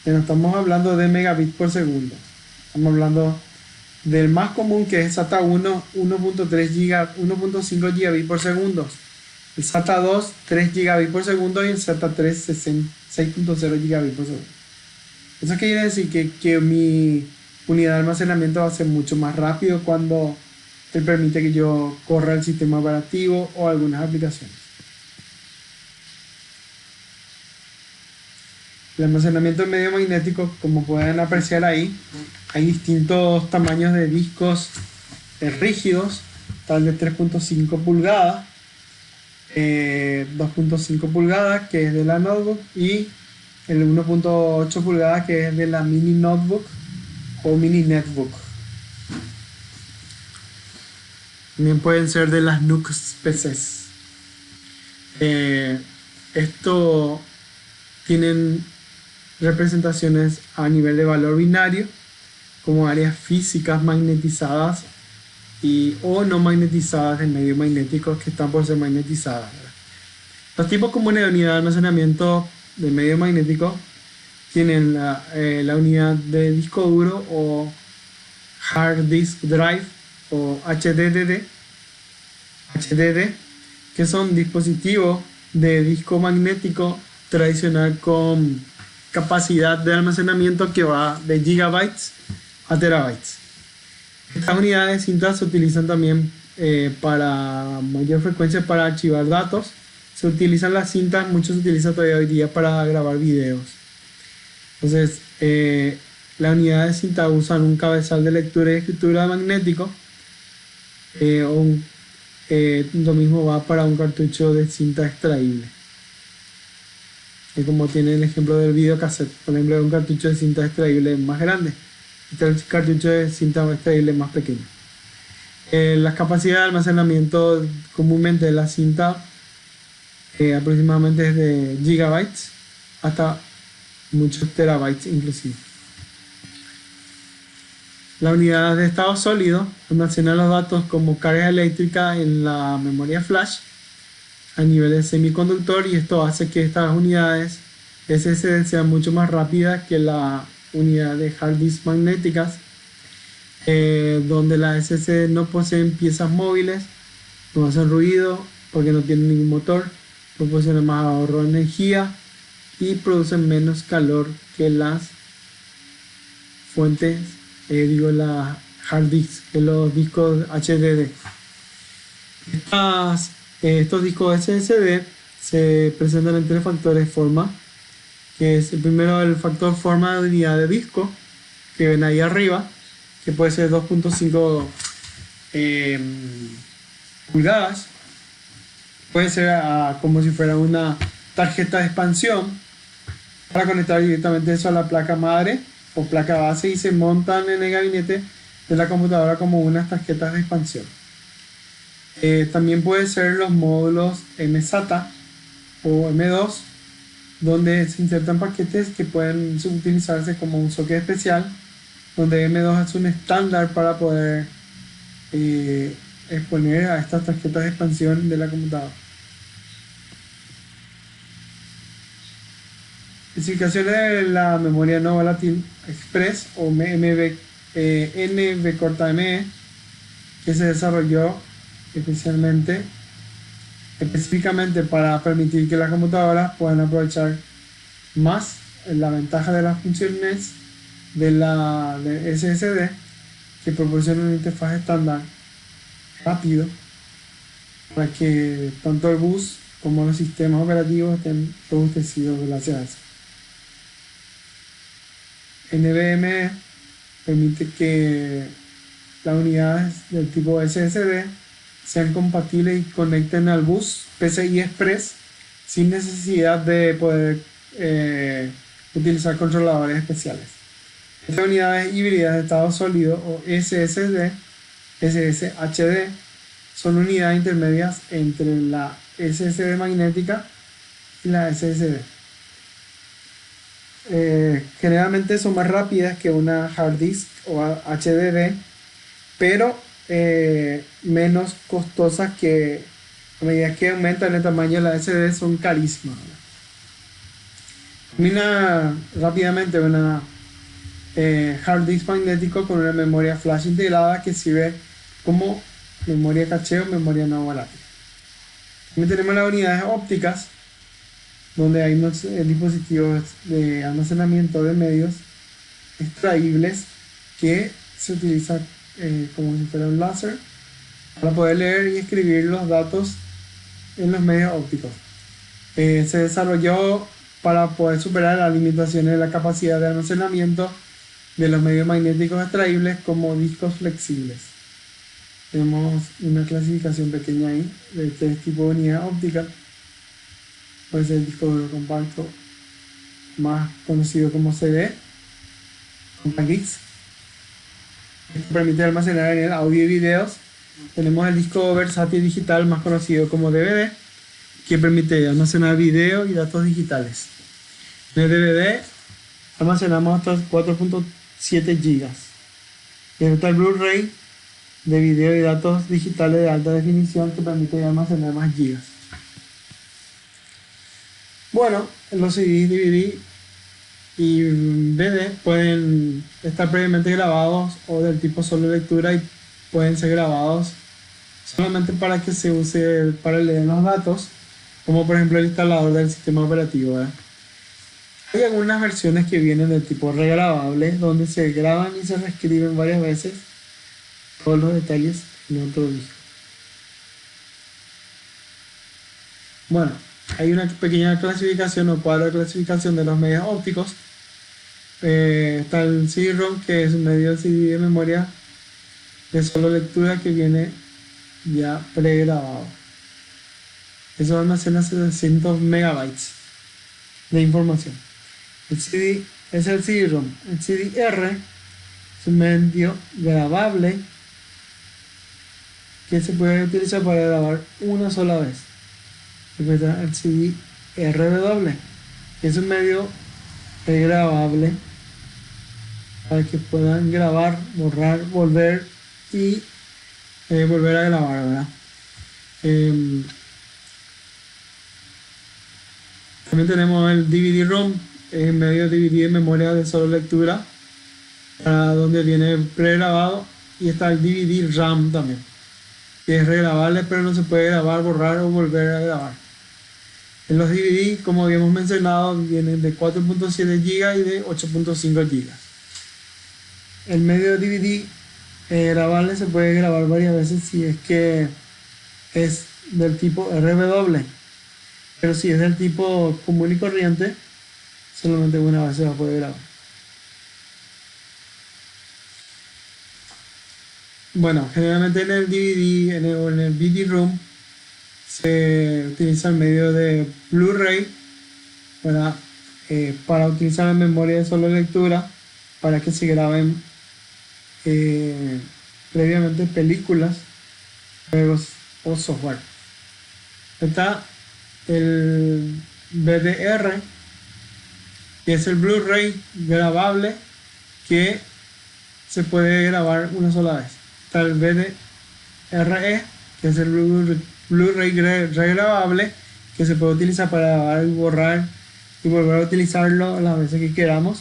que no estamos hablando de megabits por segundo. Estamos hablando del más común, que es SATA 1, 1.5 gigabits por segundo. El SATA 2, 3 gigabits por segundo, y el SATA 3, 6.0 gigabits por segundo. Eso quiere decir que mi unidad de almacenamiento va a ser mucho más rápido cuando te permite que yo corra el sistema operativo o algunas aplicaciones. El almacenamiento de medio magnético, como pueden apreciar ahí, hay distintos tamaños de discos rígidos, tal de 3.5 pulgadas, 2.5 pulgadas, que es de la notebook, y el 1.8 pulgadas, que es de la mini notebook o mini netbook. También pueden ser de las NUC PCs. Esto tienen representaciones a nivel de valor binario, como áreas físicas magnetizadas o no magnetizadas de medio magnético, que están por ser magnetizadas, ¿verdad? Los tipos comunes de unidad de almacenamiento de medio magnético tienen la unidad de disco duro o Hard Disk Drive o HDD, que son dispositivos de disco magnético tradicional con capacidad de almacenamiento que va de gigabytes a terabytes. Estas unidades de cinta se utilizan también para mayor frecuencia para archivar datos. Se utilizan las cintas, muchos se utilizan todavía hoy día para grabar videos. Entonces, la unidad de cinta usan un cabezal de lectura y escritura magnético. Lo mismo va para un cartucho de cinta extraíble. Es como tiene el ejemplo del videocassette. Por ejemplo, un cartucho de cinta extraíble más grande. Este es el cartucho de cinta extraíble más pequeño. Las capacidades de almacenamiento comúnmente de la cinta aproximadamente es de gigabytes hasta muchos terabytes inclusive. La unidad de estado sólido almacena los datos como carga eléctrica en la memoria flash a nivel de semiconductor, y esto hace que estas unidades SSD sean mucho más rápidas que la unidad de hard disk magnéticas, donde las SSD no poseen piezas móviles, no hacen ruido porque no tienen ningún motor, proporcionan más ahorro de energía y producen menos calor que las fuentes, la hard disk, que los discos HDD. Estos discos SSD se presentan en tres factores de forma, que es el primero, el factor forma de unidad de disco, que ven ahí arriba, que puede ser 2.5 pulgadas, puede ser como si fuera una tarjeta de expansión, para conectar directamente eso a la placa madre o placa base, y se montan en el gabinete de la computadora como unas tarjetas de expansión. También puede ser los módulos MSATA o M2, donde se insertan paquetes que pueden utilizarse como un socket especial, donde M2 es un estándar para poder exponer a estas tarjetas de expansión de la computadora. Especificaciones de la memoria no volátil express o NVMe, que se desarrolló específicamente para permitir que las computadoras puedan aprovechar más la ventaja de las funciones de SSD, que proporciona una interfaz estándar rápido para que tanto el bus como los sistemas operativos estén robustecidos gracias a eso. NVMe permite que las unidades del tipo SSD sean compatibles y conecten al bus PCI Express sin necesidad de poder utilizar controladores especiales. Estas unidades híbridas de estado sólido o SSD, SSHD, son unidades intermedias entre la SSD magnética y la SSD. generalmente son más rápidas que una hard disk o HDD, pero menos costosas que a medida que aumentan el tamaño de la SD son carísimas. Combina rápidamente una hard disk magnético con una memoria flash integrada que sirve como memoria caché o memoria no volátil. También tenemos las unidades ópticas, donde hay unos dispositivos de almacenamiento de medios extraíbles que se utilizan como si fuera un láser para poder leer y escribir los datos en los medios ópticos. Se desarrolló para poder superar las limitaciones de la capacidad de almacenamiento de los medios magnéticos extraíbles como discos flexibles. Tenemos una clasificación pequeña ahí de tres tipos de unidad óptica. Puede ser el disco duro compacto, más conocido como CD, Compact Disc. Esto permite almacenar en el audio y videos. Tenemos el disco versátil digital, más conocido como DVD, que permite almacenar video y datos digitales. En el DVD almacenamos hasta 4.7 GB. Y está el Blu-ray de video y datos digitales de alta definición que permite almacenar más gigas. Bueno, los CD, DVD y DVD pueden estar previamente grabados o del tipo solo lectura y pueden ser grabados solamente para que se use para leer los datos, como por ejemplo el instalador del sistema operativo, ¿verdad? Hay algunas versiones que vienen del tipo regrabable, donde se graban y se reescriben varias veces todos los detalles en otro disco. Bueno, hay una pequeña clasificación o cuadro de clasificación de los medios ópticos. Está el CD-ROM, que es un medio CD de memoria de solo lectura que viene ya pregrabado. Eso almacena 700 megabytes de información. El CD es el CD-ROM. El CD-R es un medio grabable que se puede utilizar para grabar una sola vez. El CD-RW es un medio grabable para que puedan grabar, borrar, volver y volver a grabar, ¿verdad? También tenemos el DVD-ROM, es medio DVD de memoria de solo lectura, donde viene pregrabado, y está el DVD-RAM también, que es regrabable pero no se puede grabar, borrar o volver a grabar. En los DVD, como habíamos mencionado, vienen de 4.7 GB y de 8.5 GB. El medio DVD grabable se puede grabar varias veces si es que es del tipo RW, pero si es del tipo común y corriente, solamente una vez se va a poder grabar. Bueno, generalmente en el DVD o en el DVD-ROM se utiliza el medio de Blu-ray para utilizar la memoria de solo lectura para que se graben previamente películas, juegos o software. Está el BDR, que es el Blu-ray grabable que se puede grabar una sola vez. Está el BDRE, que es el Blu-ray regrabable que se puede utilizar para grabar y borrar y volver a utilizarlo las veces que queramos.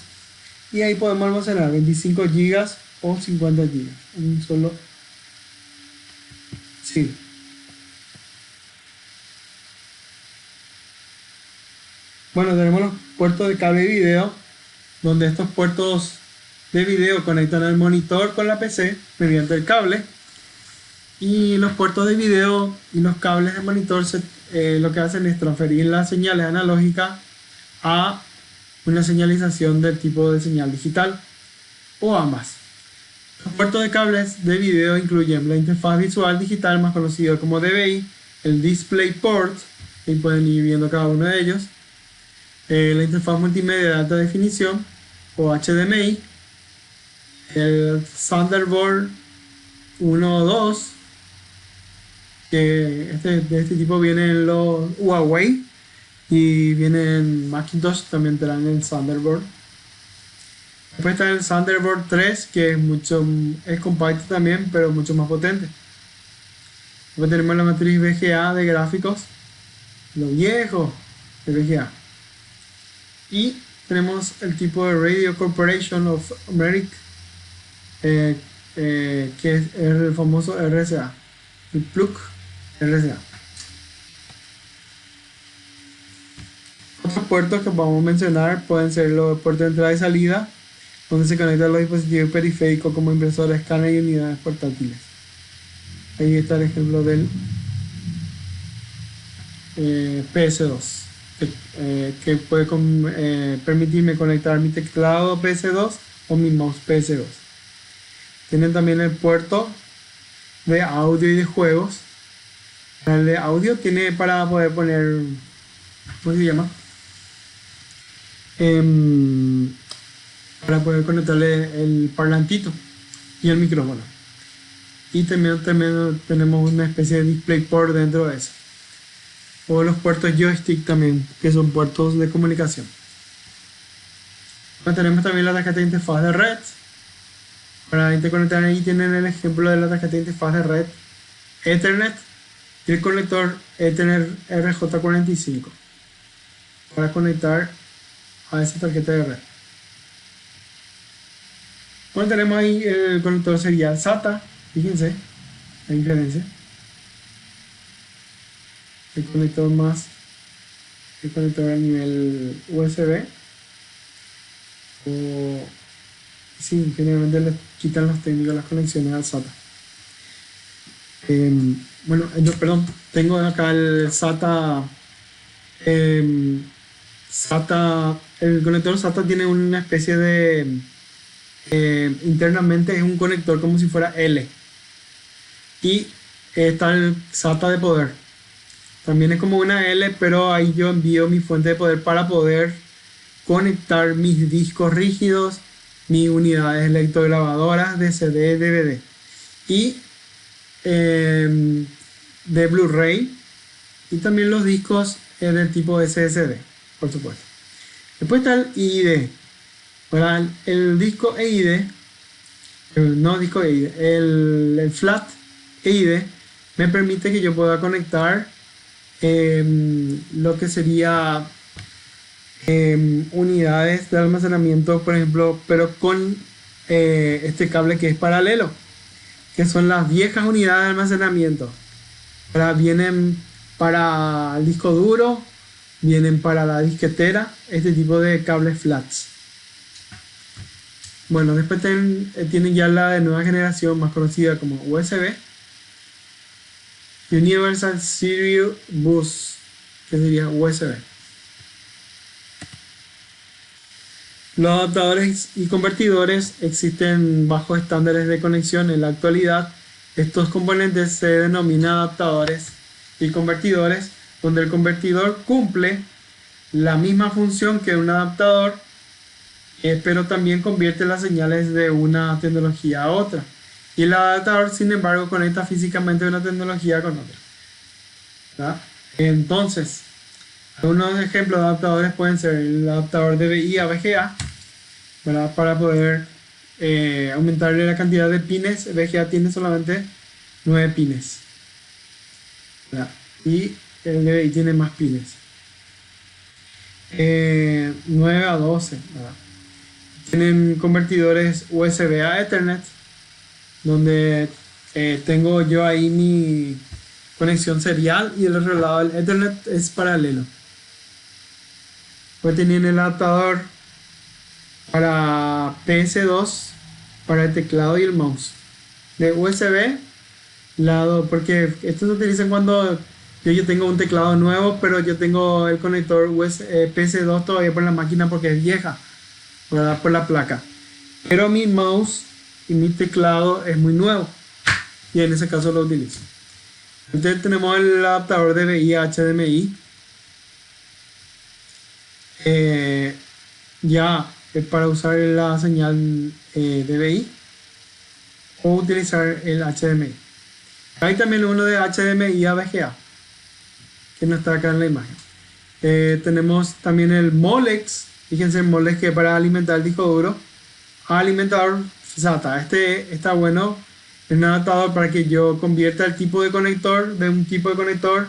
Y ahí podemos almacenar 25 GB o 50 GB en un solo CD. Bueno, tenemos los puertos de cable y video, donde estos puertos de video conectan al monitor con la PC mediante el cable, y los puertos de video y los cables del monitor lo que hacen es transferir las señales analógicas a una señalización del tipo de señal digital o ambas. Los puertos de cables de video incluyen la interfaz visual digital, más conocido como DVI, el DisplayPort, y pueden ir viendo cada uno de ellos, la interfaz multimedia de alta definición o HDMI, el Thunderbolt 1 o 2, que de este tipo vienen los Huawei y vienen Macintosh, también traen el Thunderbolt. Después está el Thunderbolt 3, que es compacto también, pero mucho más potente. Después tenemos la matriz VGA de gráficos, lo viejo de VGA. Y tenemos el tipo de Radio Corporation of America, que es el famoso RCA, el plug RCA. Otros puertos que vamos a mencionar pueden ser los puertos de entrada y salida, donde se conectan los dispositivos periféricos como impresoras, escáner y unidades portátiles. Ahí está el ejemplo del PS2, que puede permitirme conectar mi teclado PS2 o mi mouse PS2. Tienen también el puerto de audio y de juegos. El de audio tiene para poder poner, ¿cómo se llama? Para poder conectarle el parlantito y el micrófono. Y también tenemos una especie de DisplayPort dentro de eso. O los puertos joystick también, que son puertos de comunicación. Tenemos también la tarjeta de interfaz de red. Para interconectar, ahí tienen el ejemplo de la tarjeta de interfaz de red Ethernet y el conector Ethernet RJ45 para conectar a esa tarjeta de red. Bueno, tenemos ahí el conector serial SATA. Fíjense la diferencia. El conector a nivel USB. Sí, generalmente les quitan los técnicos las conexiones al SATA. Tengo acá el SATA. El conector SATA tiene una especie de. Internamente es un conector como si fuera L. Y está el SATA de poder. También es como una L, pero ahí yo envío mi fuente de poder para poder conectar mis discos rígidos, mis unidades electrograbadoras de CD, DVD y de Blu-ray, y también los discos del tipo SSD, por supuesto. Después está el IID. Para el disco EID, el flat EID me permite que yo pueda conectar lo que sería unidades de almacenamiento, por ejemplo, pero con este cable que es paralelo, que son las viejas unidades de almacenamiento. Vienen para el disco duro, vienen para la disquetera, este tipo de cables flats. Bueno, después tienen ya la de nueva generación, más conocida como USB, Universal Serial Bus, que sería USB. Los adaptadores y convertidores existen bajo estándares de conexión en la actualidad. Estos componentes se denominan adaptadores y convertidores, donde el convertidor cumple la misma función que un adaptador, pero también convierte las señales de una tecnología a otra. Y el adaptador, sin embargo, conecta físicamente una tecnología con otra, ¿verdad? Entonces, algunos ejemplos de adaptadores pueden ser el adaptador DVI a VGA, ¿verdad? Para poder aumentarle la cantidad de pines. VGA tiene solamente 9 pines, ¿verdad? Y el DVI tiene más pines, 9 a 12, ¿verdad? Tienen convertidores USB a Ethernet, donde tengo yo ahí mi conexión serial y el otro lado del Ethernet es paralelo. Pues tienen el adaptador para PS2, para el teclado y el mouse, de USB porque esto se utiliza cuando yo tengo un teclado nuevo, pero yo tengo el conector PS2 todavía por la máquina porque es vieja, ¿verdad? Por la placa, pero mi mouse y mi teclado es muy nuevo y en ese caso lo utilizo. Entonces tenemos el adaptador DVI a HDMI, para usar la señal DVI o utilizar el HDMI. Hay también uno de HDMI a VGA, que no está acá en la imagen. Tenemos también el Molex. Fíjense, el Molex, que es para alimentar el disco duro. alimentador SATA. Este está bueno, es un adaptador para que yo convierta el tipo de conector de un tipo de conector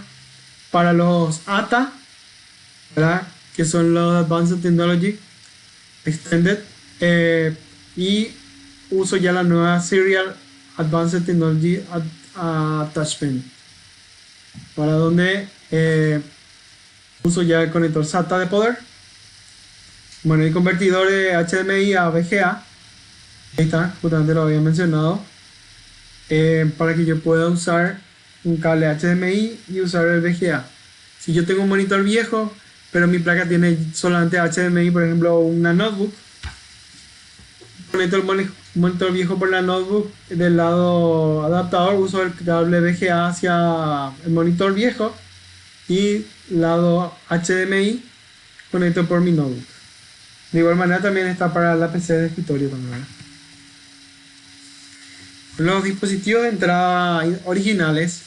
para los ATA, ¿verdad? Que son los Advanced Technology Extended, y uso ya la nueva Serial Advanced Technology Attachment, para donde uso ya el conector SATA de poder. Bueno, el convertidor de HDMI a VGA, ahí está, justamente lo había mencionado, para que yo pueda usar un cable HDMI y usar el VGA. Si yo tengo un monitor viejo, pero mi placa tiene solamente HDMI, por ejemplo, una notebook, conecto el monitor viejo por la notebook, del lado adaptador uso el cable VGA hacia el monitor viejo y lado HDMI conecto por mi notebook. De igual manera también está para la PC de escritorio también. Los dispositivos de entrada originales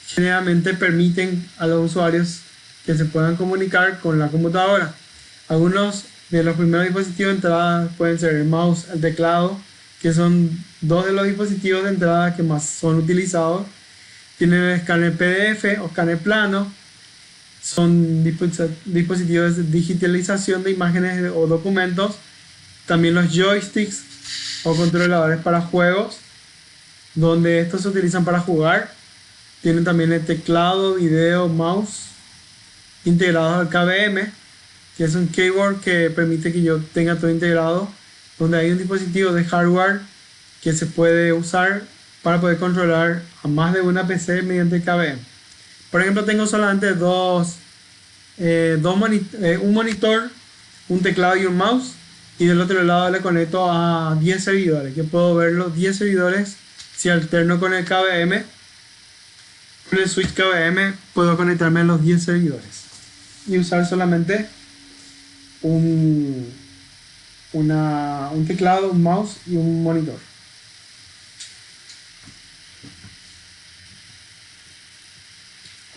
generalmente permiten a los usuarios que se puedan comunicar con la computadora. Algunos de los primeros dispositivos de entrada pueden ser el mouse, el teclado, que son dos de los dispositivos de entrada que más son utilizados. Tienen el escáner PDF o escáner plano. Son dispositivos de digitalización de imágenes o documentos. También los joysticks o controladores para juegos, donde estos se utilizan para jugar. Tienen también el teclado, video, mouse integrados al KVM, que es un keyboard que permite que yo tenga todo integrado, donde hay un dispositivo de hardware que se puede usar para poder controlar a más de una PC mediante el KVM. Por ejemplo, tengo solamente un monitor, un teclado y un mouse, y del otro lado le conecto a 10 servidores. Yo puedo ver los 10 servidores si alterno con el KVM. Con el switch KVM puedo conectarme a los 10 servidores y usar solamente un teclado, un mouse y un monitor.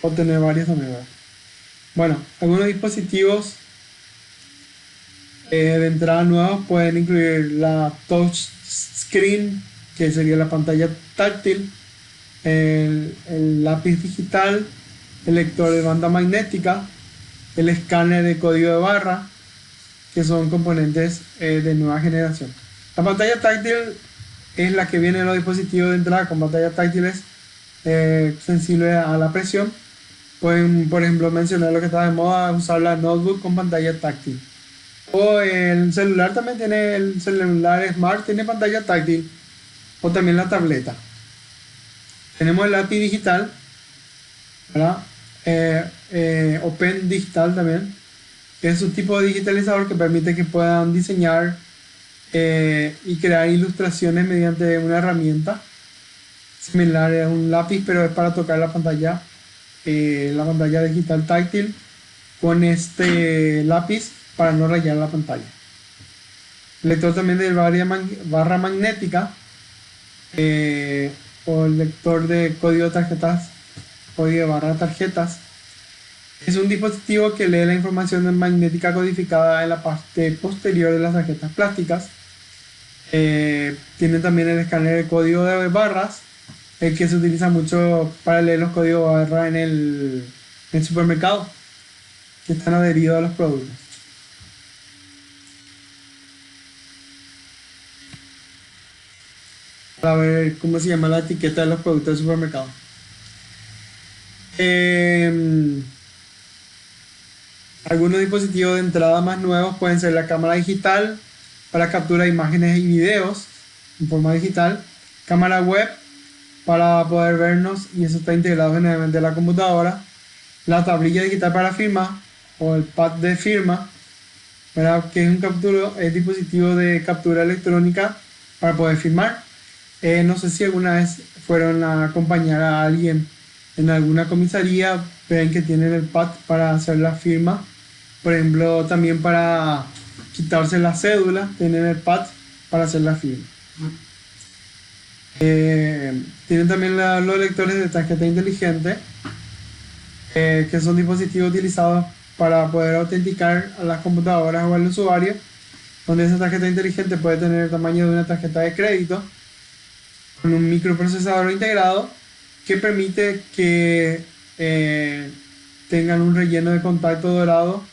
O tener varios también, ¿verdad? Bueno, algunos dispositivos de entrada nuevos pueden incluir la touch screen, que sería la pantalla táctil, el lápiz digital, el lector de banda magnética, el escáner de código de barra, que son componentes de nueva generación. La pantalla táctil es la que viene en los dispositivos de entrada con pantallas táctiles sensibles a la presión. Pueden, por ejemplo, mencionar lo que está de moda, usar la notebook con pantalla táctil. O el celular también tiene, el celular Smart tiene pantalla táctil, o también la tableta. Tenemos el lápiz digital, ¿verdad? O pen digital también, que es un tipo de digitalizador que permite que puedan diseñar y crear ilustraciones mediante una herramienta similar a un lápiz, pero es para tocar la pantalla digital táctil con este lápiz para no rayar la pantalla. Lector también de barra magnética, o el lector de código de tarjetas, código de barra de tarjetas. Es un dispositivo que lee la información magnética codificada en la parte posterior de las tarjetas plásticas. Tiene también el escáner de código de barras, el que se utiliza mucho para leer los códigos de barra en el supermercado, que están adheridos a los productos. Para ver cómo se llama la etiqueta de los productos del supermercado. Algunos dispositivos de entrada más nuevos pueden ser la cámara digital para captura de imágenes y videos en forma digital, cámara web para poder vernos, y eso está integrado generalmente en la computadora, la tablilla digital para firma o el pad de firma, ¿verdad? Que es un dispositivo de captura electrónica para poder firmar. No sé si alguna vez fueron a acompañar a alguien en alguna comisaría, ven que tienen el pad para hacer la firma. Por ejemplo, también para quitarse la cédula, tienen el pad para hacer la firma. Tienen también los lectores de tarjeta inteligente, que son dispositivos utilizados para poder autenticar a las computadoras o al usuario donde esa tarjeta inteligente puede tener el tamaño de una tarjeta de crédito con un microprocesador integrado que permite que tengan un relleno de contacto dorado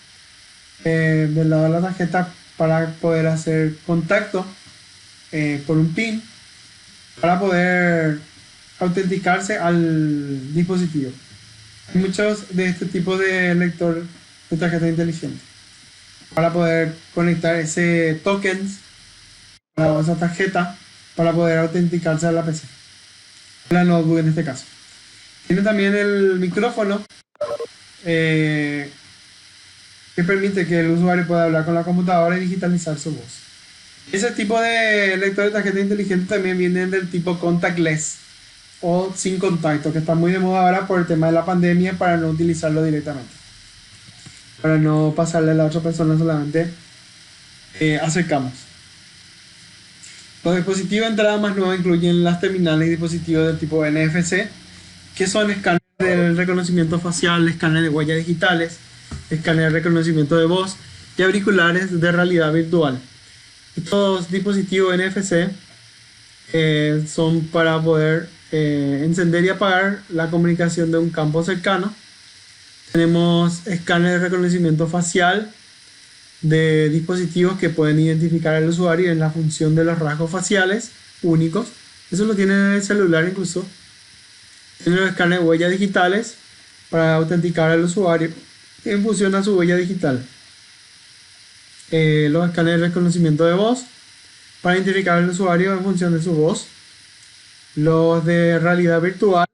del lado de la tarjeta para poder hacer contacto por un PIN para poder autenticarse al dispositivo. Hay muchos de este tipo de lector de tarjeta inteligente para poder conectar ese tokens a esa tarjeta para poder autenticarse a la PC, la notebook en este caso. Tiene también el micrófono que permite que el usuario pueda hablar con la computadora y digitalizar su voz. Ese tipo de lector de tarjeta inteligente también vienen del tipo contactless o sin contacto, que está muy de moda ahora por el tema de la pandemia, para no utilizarlo directamente, para no pasarle a la otra persona, solamente acercamos. Los dispositivos de entrada más nuevos incluyen las terminales y dispositivos del tipo NFC, que son escáneres de reconocimiento facial, escáneres de huellas digitales, escáneres de reconocimiento de voz y auriculares de realidad virtual. Estos dispositivos NFC son para poder encender y apagar la comunicación de un campo cercano. Tenemos escáneres de reconocimiento facial de dispositivos que pueden identificar al usuario en la función de los rasgos faciales únicos. Eso lo tienen en el celular incluso. Tienen los escáneres de huellas digitales para autenticar al usuario en función a su huella digital. Los escáneres de reconocimiento de voz para identificar al usuario en función de su voz. Los de realidad virtual,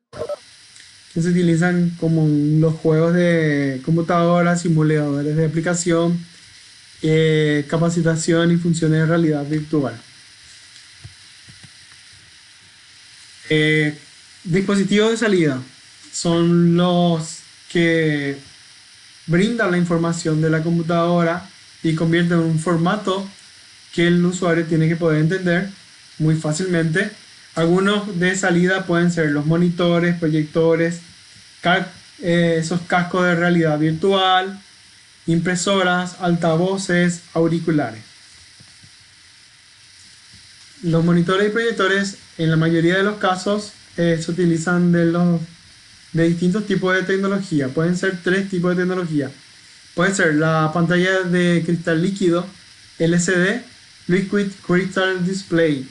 que se utilizan como en los juegos de computadora, simuladores de aplicación, capacitación y funciones de realidad virtual. Dispositivos de salida son los que brindan la información de la computadora y convierten en un formato que el usuario tiene que poder entender muy fácilmente. Algunos de salida pueden ser los monitores, proyectores, esos cascos de realidad virtual, impresoras, altavoces, auriculares. Los monitores y proyectores en la mayoría de los casos se utilizan de distintos tipos de tecnología. Pueden ser 3 tipos de tecnología. Puede ser la pantalla de cristal líquido, LCD, Liquid Crystal Display,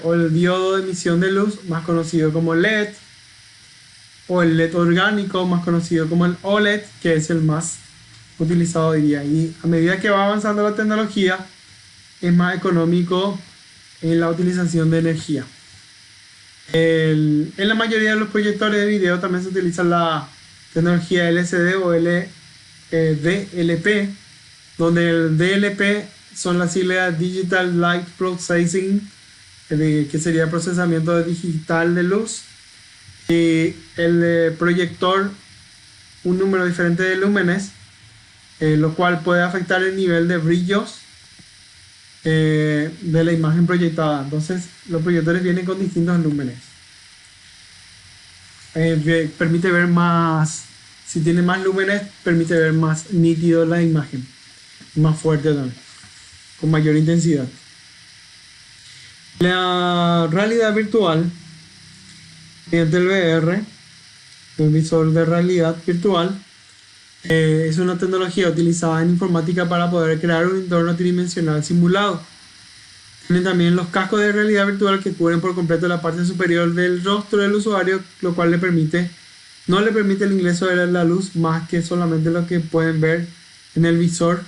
o el diodo de emisión de luz, más conocido como LED, o el LED orgánico, más conocido como el OLED, que es el más utilizado, diría. Y a medida que va avanzando la tecnología, es más económico en la utilización de energía. En la mayoría de los proyectores de video también se utiliza la tecnología LCD o DLP, donde el DLP son las siglas Digital Light Processing, que sería procesamiento digital de luz, y el proyector un número diferente de lúmenes, lo cual puede afectar el nivel de brillos de la imagen proyectada. Entonces los proyectores vienen con distintos lúmenes, permite ver más. Si tiene más lúmenes, permite ver más nítido la imagen, más fuerte también, con mayor intensidad. La realidad virtual, mediante el VR, el visor de realidad virtual, es una tecnología utilizada en informática para poder crear un entorno tridimensional simulado. Tienen también los cascos de realidad virtual que cubren por completo la parte superior del rostro del usuario, lo cual no le permite el ingreso de la luz más que solamente lo que pueden ver en el visor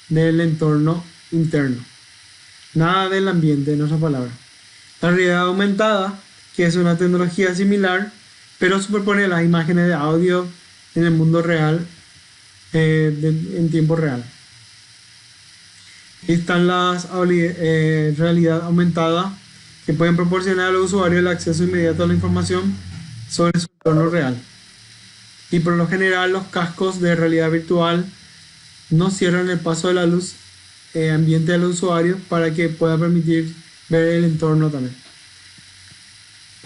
del entorno interno. Nada del ambiente, en otras palabras. La realidad aumentada, que es una tecnología similar, pero superpone las imágenes de audio en el mundo real, en tiempo real. Están las realidad aumentada, que pueden proporcionar al usuario el acceso inmediato a la información sobre su entorno real. Y por lo general los cascos de realidad virtual no cierran el paso de la luz ambiente al usuario para que pueda permitir ver el entorno también,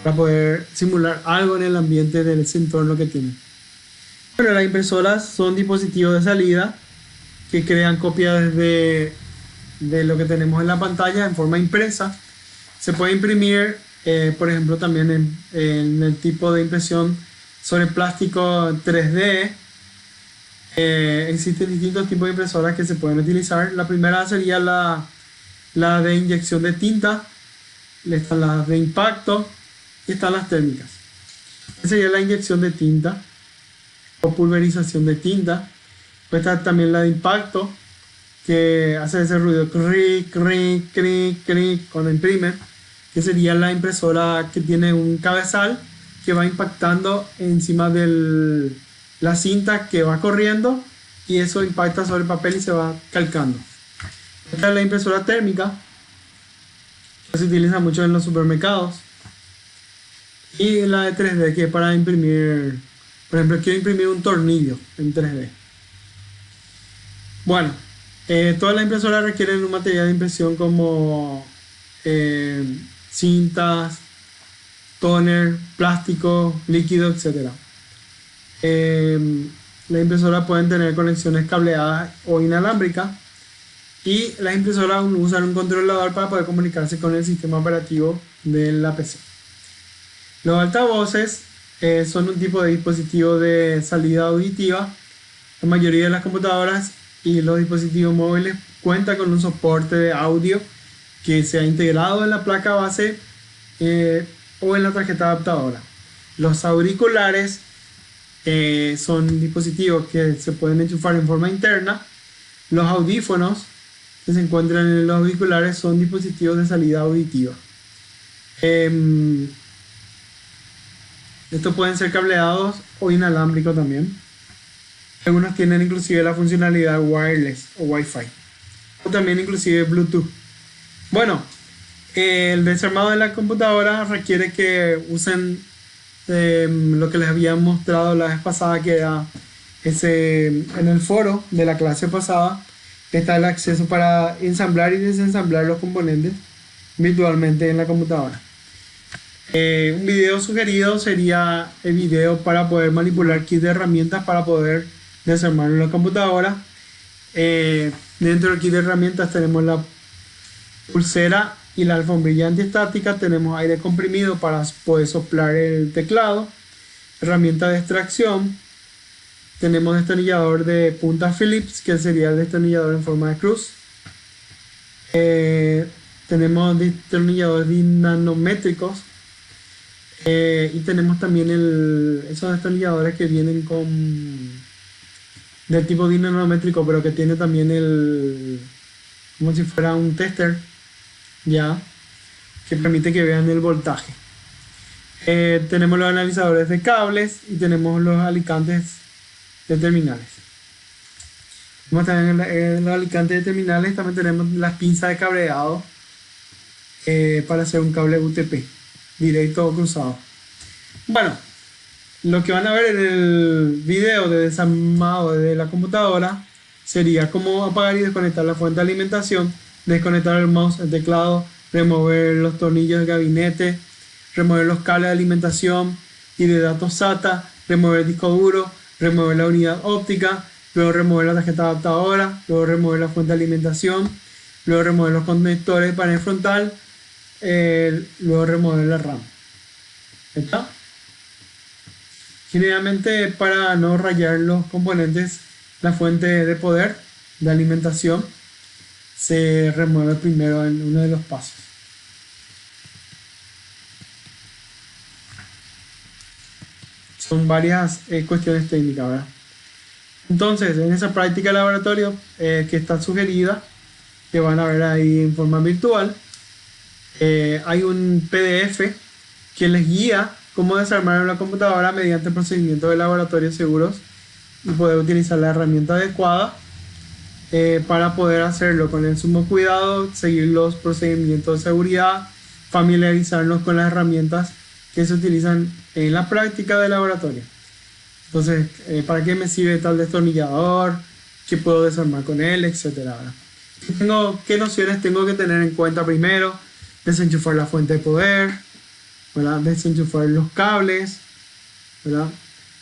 para poder simular algo en el ambiente de ese entorno que tiene. Bueno, las impresoras son dispositivos de salida que crean copias de de lo que tenemos en la pantalla en forma impresa. Se puede imprimir, por ejemplo, también en el tipo de impresión sobre plástico 3D. Existen distintos tipos de impresoras que se pueden utilizar. La primera sería la de inyección de tinta, están las de impacto y están las térmicas. Esa sería la inyección de tinta o pulverización de tinta. Pues está también la de impacto, que hace ese ruido cric, cric, cric, cric cuando imprime, que sería la impresora que tiene un cabezal que va impactando encima de la cinta que va corriendo, y eso impacta sobre el papel y se va calcando. Esta es la impresora térmica, que se utiliza mucho en los supermercados. Y la de 3D, que es para imprimir, por ejemplo, quiero imprimir un tornillo en 3D. Bueno, todas las impresoras requieren un material de impresión como cintas, tóner, plástico, líquido, etc. Las impresoras pueden tener conexiones cableadas o inalámbricas, y las impresoras usan un controlador para poder comunicarse con el sistema operativo de la PC. Los altavoces son un tipo de dispositivo de salida auditiva. La mayoría de las computadoras y los dispositivos móviles cuentan con un soporte de audio que se ha integrado en la placa base o en la tarjeta adaptadora. Los auriculares son dispositivos que se pueden enchufar en forma interna. Los audífonos que se encuentran en los auriculares son dispositivos de salida auditiva. Estos pueden ser cableados o inalámbricos también. Algunos tienen inclusive la funcionalidad wireless o Wi-Fi, o también inclusive Bluetooth. Bueno, el desarmado de la computadora requiere que usen lo que les había mostrado la vez pasada, que era en el foro de la clase pasada. Está el acceso para ensamblar y desensamblar los componentes virtualmente en la computadora. Un video sugerido sería el video para poder manipular kits de herramientas para poder desarmar en la computadora. Dentro del kit de herramientas tenemos la pulsera y la alfombrilla antiestática. Tenemos aire comprimido para poder soplar el teclado, herramienta de extracción. Tenemos destornillador de punta Phillips, que sería el destornillador en forma de cruz. Tenemos destornilladores dinamométricos. Y tenemos también esos destornilladores que vienen del tipo dinamométrico, pero que tiene también como si fuera un tester, ya, que permite que vean el voltaje. Tenemos los analizadores de cables y tenemos los alicantes de terminales. Como también en los alicantes de terminales también tenemos las pinzas de cableado para hacer un cable UTP directo o cruzado. Bueno, lo que van a ver en el video de desarmado de la computadora sería cómo apagar y desconectar la fuente de alimentación, desconectar el mouse, el teclado, remover los tornillos del gabinete, remover los cables de alimentación y de datos SATA, remover el disco duro, remover la unidad óptica, luego remover la tarjeta adaptadora, luego remover la fuente de alimentación, luego remover los conectores de panel frontal, luego remover la RAM. ¿Está? Generalmente, para no rayar los componentes, la fuente de poder de alimentación se remueve primero en uno de los pasos. Son varias cuestiones técnicas, ¿verdad? Entonces, en esa práctica de laboratorio que está sugerida, que van a ver ahí en forma virtual, hay un PDF que les guía cómo desarmar una computadora mediante procedimientos de laboratorio seguros y poder utilizar la herramienta adecuada para poder hacerlo con el sumo cuidado, seguir los procedimientos de seguridad, familiarizarnos con las herramientas que se utilizan en la práctica de laboratorio. Entonces, ¿para qué me sirve tal destornillador? ¿Qué puedo desarmar con él? Etcétera. ¿Qué nociones tengo que tener en cuenta primero? Desenchufar la fuente de poder, ¿verdad? Desenchufar los cables, ¿verdad?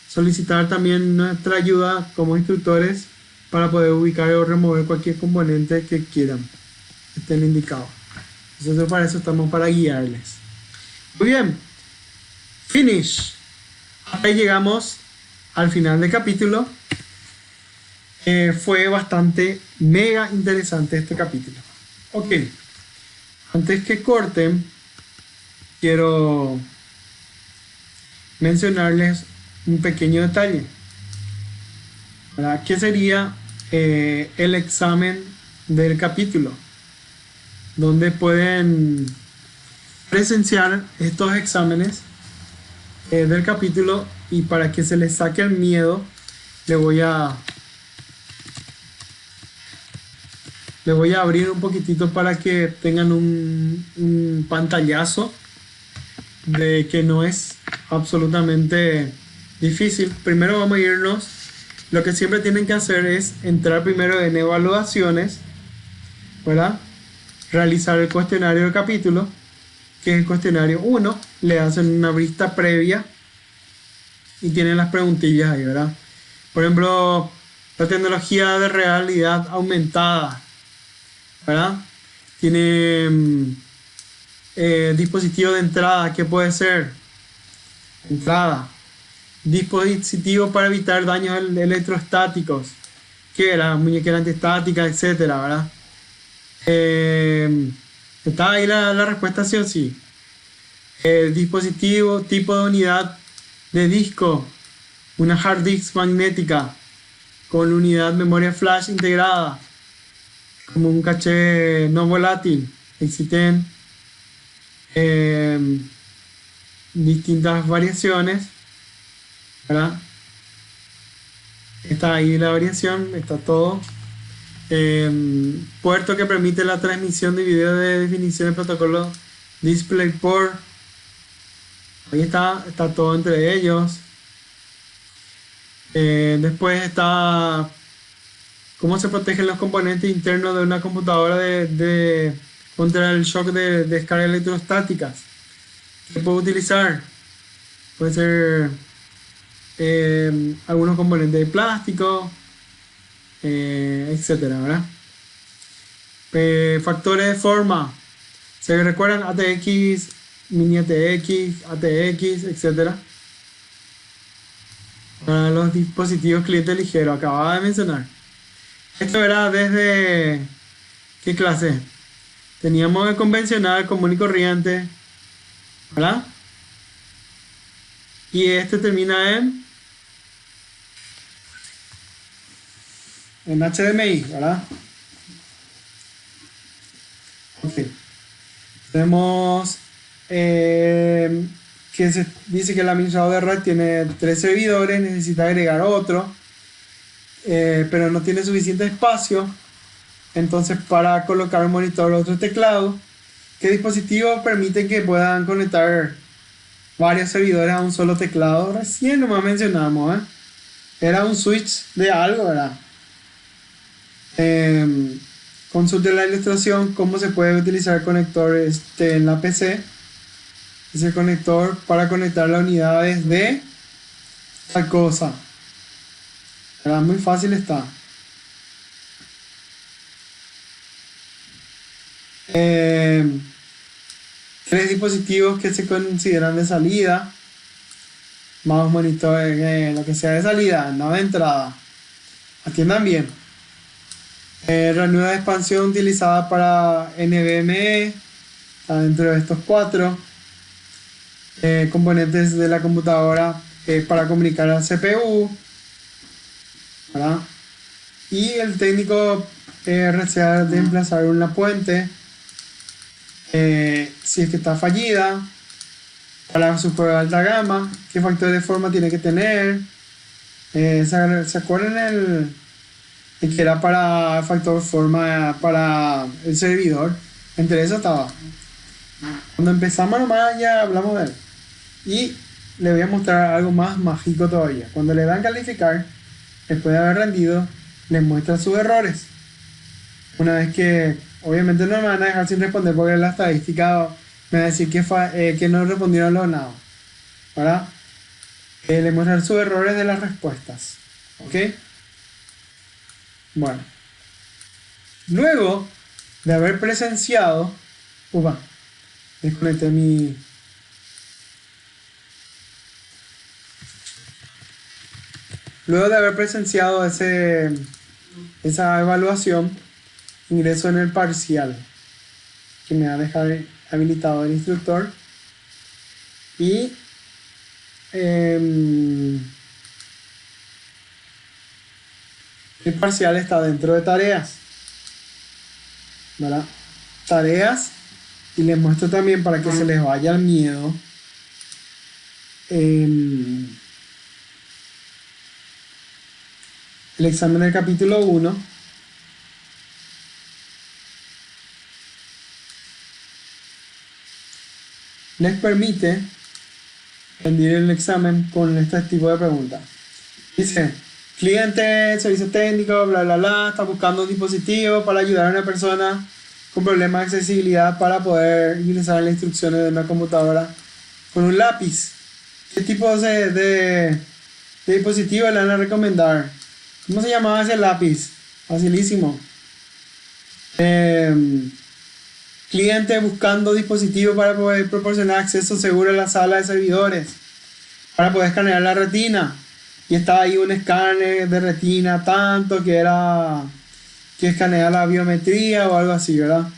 Solicitar también nuestra ayuda como instructores para poder ubicar o remover cualquier componente que quieran. estén indicados. Nosotros para eso estamos, para guiarles. Muy bien. Finish. Ahí llegamos al final del capítulo. Fue bastante mega interesante este capítulo. Ok. Antes que corten, quiero mencionarles un pequeño detalle. ¿Verdad? ¿Qué sería el examen del capítulo? Donde pueden presenciar estos exámenes del capítulo, y para que se les saque el miedo, le voy a abrir un poquitito para que tengan un pantallazo de que no es absolutamente difícil. Primero vamos a irnos. Lo que siempre tienen que hacer es entrar primero en evaluaciones, ¿verdad? Realizar el cuestionario del capítulo, que es el cuestionario 1. Le hacen una vista previa y tienen las preguntillas ahí, ¿verdad? Por ejemplo, la tecnología de realidad aumentada, ¿verdad? Tiene dispositivo de entrada. ¿Qué puede ser? Entrada. Dispositivo para evitar daños electrostáticos. ¿Qué era? Muñequera antiestática, etcétera, ¿verdad? Está ahí la respuesta, sí o sí. El dispositivo, tipo de unidad de disco, una hard disk magnética con unidad memoria flash integrada, como un caché no volátil. Existen distintas variaciones, ¿verdad? Está ahí la variación, está todo. Puerto que permite la transmisión de video de definición de protocolo DisplayPort. Ahí está todo entre ellos. Después está cómo se protegen los componentes internos de una computadora contra el shock de descargas electrostáticas. ¿Qué puedo utilizar? Puede ser algunos componentes de plástico, etcétera, ¿verdad? Factores de forma. ¿Se recuerdan? ATX, mini ATX, ATX, etcétera? Para los dispositivos cliente ligero, acababa de mencionar. Esto era desde... ¿qué clase? Teníamos el convencional, común y corriente, ¿verdad? Y este termina en HDMI, ¿verdad? Ok. Tenemos que se dice que el administrador de red tiene 3 servidores, necesita agregar otro, pero no tiene suficiente espacio. Entonces, para colocar un monitor o otro teclado, ¿qué dispositivo permite que puedan conectar varios servidores a un solo teclado? Recién nomás mencionamos, era un switch de algo, ¿verdad? Consulte la ilustración, cómo se puede utilizar el conector en la PC. Es el conector para conectar las unidades de tal cosa, ¿verdad? Muy fácil está. 3 dispositivos que se consideran de salida: mouse, monitor, lo que sea de salida, no de entrada. Atiendan bien. Ranura de expansión utilizada para NVMe, está dentro de estos 4. Componentes de la computadora para comunicar al CPU, ¿verdad? Y el técnico desea reemplazar una puente si es que está fallida. Para su juego de alta gama, ¿qué factor de forma tiene que tener? ¿Se acuerdan el que era para factor forma para el servidor? Entre eso estaba. Cuando empezamos nomás ya hablamos de él. Y le voy a mostrar algo más mágico todavía. Cuando le dan calificar, después de haber rendido, les muestra sus errores. Una vez que, obviamente no me van a dejar sin responder, porque la estadística me va a decir que no respondieron los nada, ¿verdad? Le muestran sus errores de las respuestas. ¿Ok? Bueno. Luego de haber presenciado, desconecté mi... Luego de haber presenciado esa evaluación, ingreso en el parcial, que me va a dejar habilitado el instructor. Y el parcial está dentro de tareas, ¿verdad? Tareas, y les muestro también para que se les vaya el miedo. El examen del capítulo 1 les permite rendir el examen con este tipo de preguntas. Dice: cliente, servicio técnico, bla bla bla, está buscando un dispositivo para ayudar a una persona con problemas de accesibilidad para poder ingresar las instrucciones de una computadora con un lápiz. ¿Qué tipo de dispositivo le van a recomendar? ¿Cómo se llamaba ese lápiz? Facilísimo. Cliente buscando dispositivos para poder proporcionar acceso seguro a la sala de servidores para poder escanear la retina. Y estaba ahí un escáner de retina tanto que escanea la biometría o algo así, ¿verdad?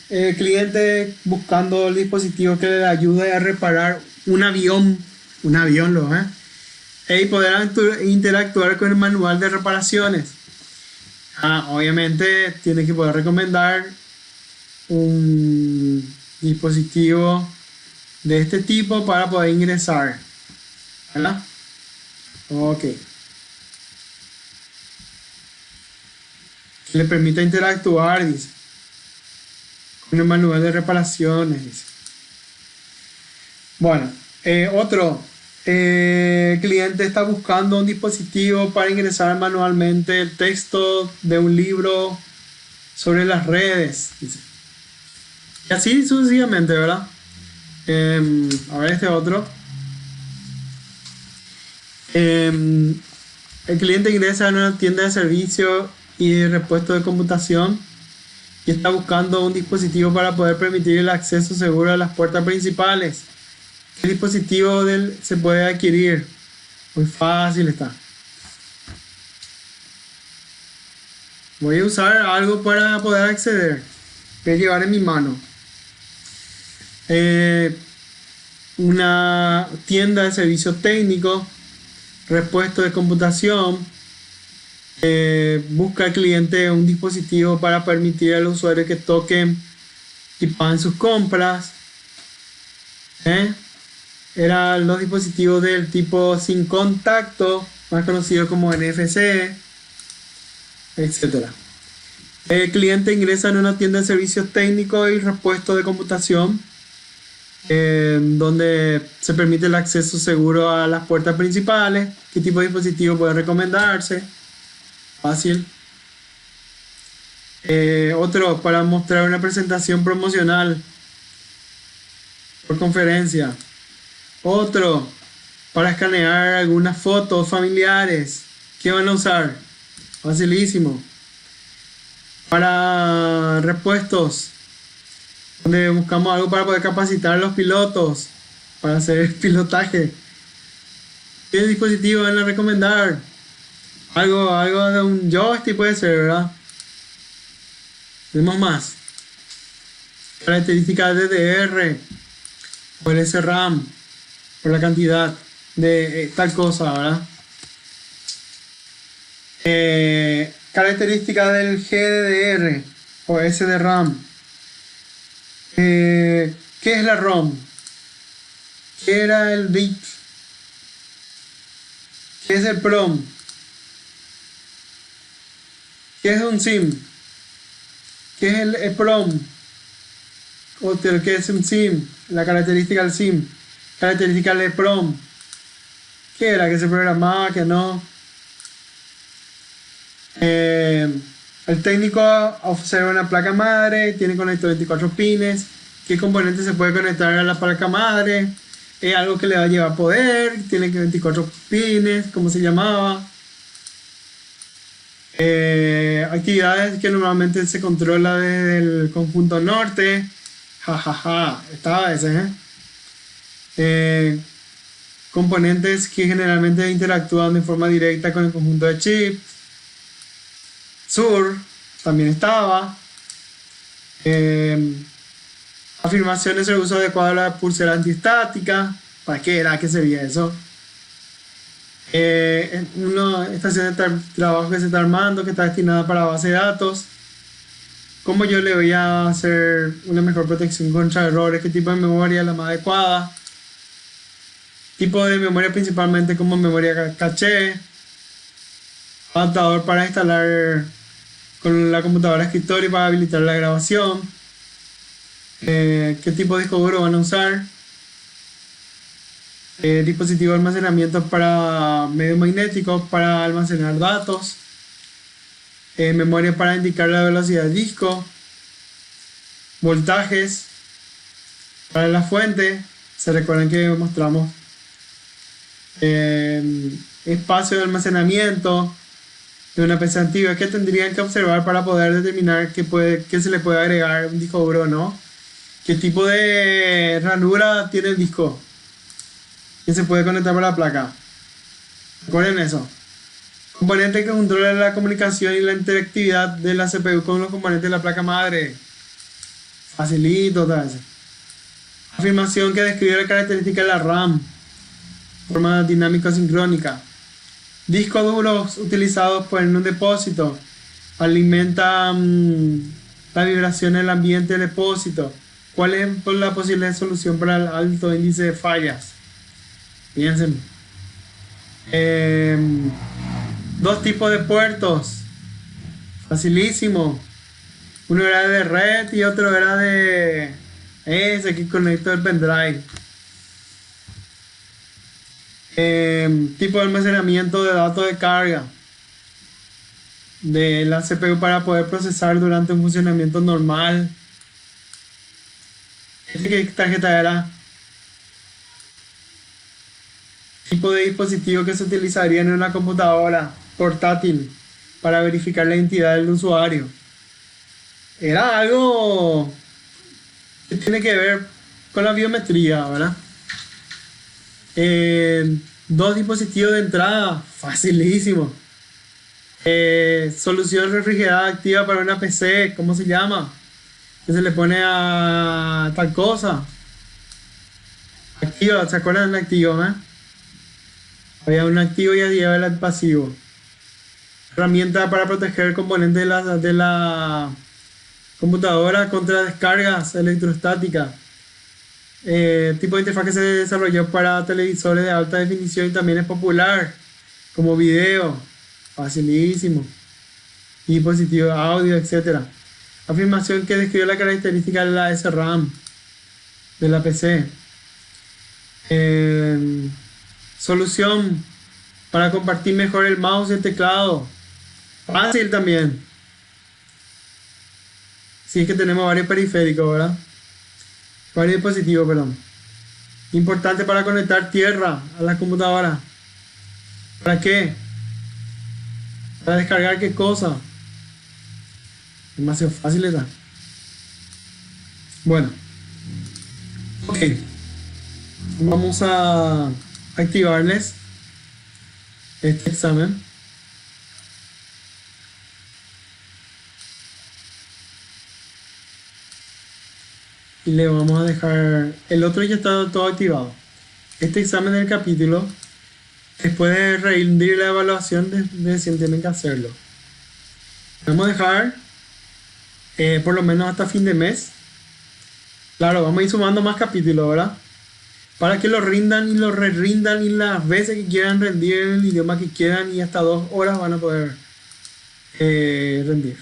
Cliente buscando el dispositivo que le ayude a reparar un avión, y poder interactuar con el manual de reparaciones. Obviamente tiene que poder recomendar un dispositivo de este tipo para poder ingresar, ¿verdad? Ok. Que le permita interactuar, dice, con el manual de reparaciones, dice. Bueno, otro cliente está buscando un dispositivo para ingresar manualmente el texto de un libro sobre las redes, dice. Y así sucesivamente, ¿verdad? A ver este otro. El cliente ingresa en una tienda de servicio y repuesto de computación y está buscando un dispositivo para poder permitir el acceso seguro a las puertas principales. ¿Qué dispositivo se puede adquirir? Muy fácil está. Voy a usar algo para poder acceder. Voy a llevar en mi mano una tienda de servicio técnico, repuesto de computación. Busca al cliente un dispositivo para permitir al usuario que toquen y paguen sus compras. Eran los dispositivos del tipo sin contacto, más conocido como NFC, etc. El cliente ingresa en una tienda de servicios técnicos y repuesto de computación, donde se permite el acceso seguro a las puertas principales. ¿Qué tipo de dispositivo puede recomendarse? Fácil. Otro, para mostrar una presentación promocional por conferencia. Otro, para escanear algunas fotos familiares. ¿Qué van a usar? Facilísimo. Para repuestos, donde buscamos algo para poder capacitar a los pilotos para hacer pilotaje. ¿Qué dispositivo van a recomendar? Algo de un joystick puede ser, ¿verdad? Tenemos más. Características de DDR o el SRAM por la cantidad de tal cosa, ¿verdad? Características del GDDR o SDRAM. ¿Qué es la ROM? ¿Qué era el bit? ¿Qué es el PROM? ¿Qué es un SIM? ¿Qué es el EPROM? ¿Qué es un SIM? La característica del SIM. Característica del EPROM. ¿Qué era? ¿Que se programaba? ¿Que no? El técnico observa una placa madre, tiene conector 24 pines. ¿Qué componente se puede conectar a la placa madre? Es algo que le va a llevar poder, tiene 24 pines, ¿cómo se llamaba? Actividades que normalmente se controla desde el conjunto norte. Estaba ese, componentes que generalmente interactúan de forma directa con el conjunto de chip. Sur también estaba. Afirmaciones sobre el uso adecuado de la pulsera antiestática. ¿Para qué era? ¿Qué sería eso? Una estación de trabajo que se está armando, que está destinada para base de datos. ¿Cómo yo le voy a hacer una mejor protección contra errores? ¿Qué tipo de memoria es la más adecuada? Tipo de memoria principalmente como memoria caché. Adaptador para instalar con la computadora escritorio para habilitar la grabación. ¿Qué tipo de disco duro van a usar? Dispositivo de almacenamiento para medios magnéticos para almacenar datos. Memoria para indicar la velocidad del disco. Voltajes para la fuente. Se recuerdan que mostramos espacio de almacenamiento de una PC antigua. Que tendrían que observar para poder determinar qué se le puede agregar un disco duro o no? ¿Qué tipo de ranura tiene el disco que se puede conectar para la placa? Recuerden eso. Componente que controla la comunicación y la interactividad de la CPU con los componentes de la placa madre. Facilito otra vez. Afirmación que describe la característica de la RAM. Forma dinámica sincrónica. Discos duros utilizados en un depósito alimentan la vibración del ambiente del depósito. ¿Cuál es la posible solución para el alto índice de fallas? Piensen. Dos tipos de puertos. Facilísimo. Uno era de red y otro era de ese que conecta el pendrive. Tipo de almacenamiento de datos de carga de la CPU para poder procesar durante un funcionamiento normal. ¿Qué tarjeta era? Tipo de dispositivo que se utilizaría en una computadora portátil para verificar la identidad del usuario. Era algo que tiene que ver con la biometría, ¿verdad? Dos dispositivos de entrada, facilísimo. Solución refrigerada activa para una PC, ¿cómo se llama? Que se le pone a tal cosa. Activo, ¿se acuerdan del activo, Había un activo y había el pasivo. Herramienta para proteger el componente de la computadora contra descargas electrostáticas. Tipo de interfaz que se desarrolló para televisores de alta definición y también es popular como video. Facilísimo. Dispositivo de audio, etc. Afirmación que describe la característica de la SRAM de la PC. Solución para compartir mejor el mouse y el teclado. Fácil también. Si es que tenemos varios periféricos, ¿verdad? Varios dispositivos, perdón. Importante para conectar tierra a la computadora. ¿Para qué? Para descargar qué cosa. Demasiado fácil está. Bueno. Ok. Vamos a activarles este examen. Y le vamos a dejar, el otro ya está todo activado. Este examen del capítulo, después de rendir la evaluación, de tienen que hacerlo. Vamos a dejar por lo menos hasta fin de mes. Claro, vamos a ir sumando más capítulos, ¿verdad? Para que lo rindan y lo re-rindan y las veces que quieran rendir en el idioma que quieran, y hasta 2 horas van a poder rendir.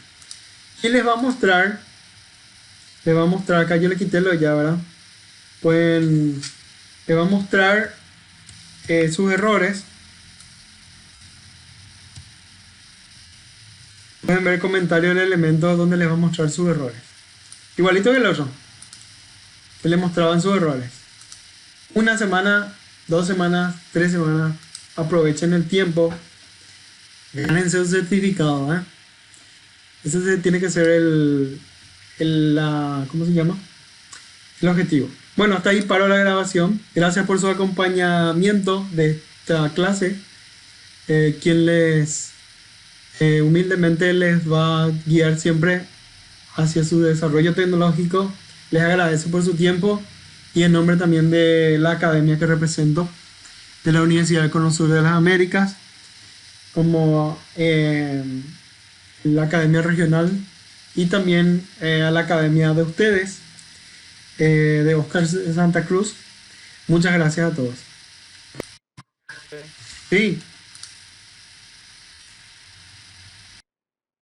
Y les va a mostrar, acá yo le quité lo ya, ¿verdad? Pues les va a mostrar sus errores. Pueden ver el comentario del elemento donde les va a mostrar sus errores. Igualito que el otro, que les mostraban sus errores. 1 semana, 2 semanas, 3 semanas. Aprovechen el tiempo. Gánense un certificado, Tiene que ser ¿cómo se llama? El objetivo. Bueno, hasta ahí paro la grabación. Gracias por su acompañamiento de esta clase. Quien humildemente les va a guiar siempre hacia su desarrollo tecnológico. Les agradezco por su tiempo y en nombre también de la academia que represento, de la Universidad del Cono Sur de las Américas, como la academia regional y también a la academia de ustedes, de Oscar Santa Cruz. Muchas gracias a todos. Sí.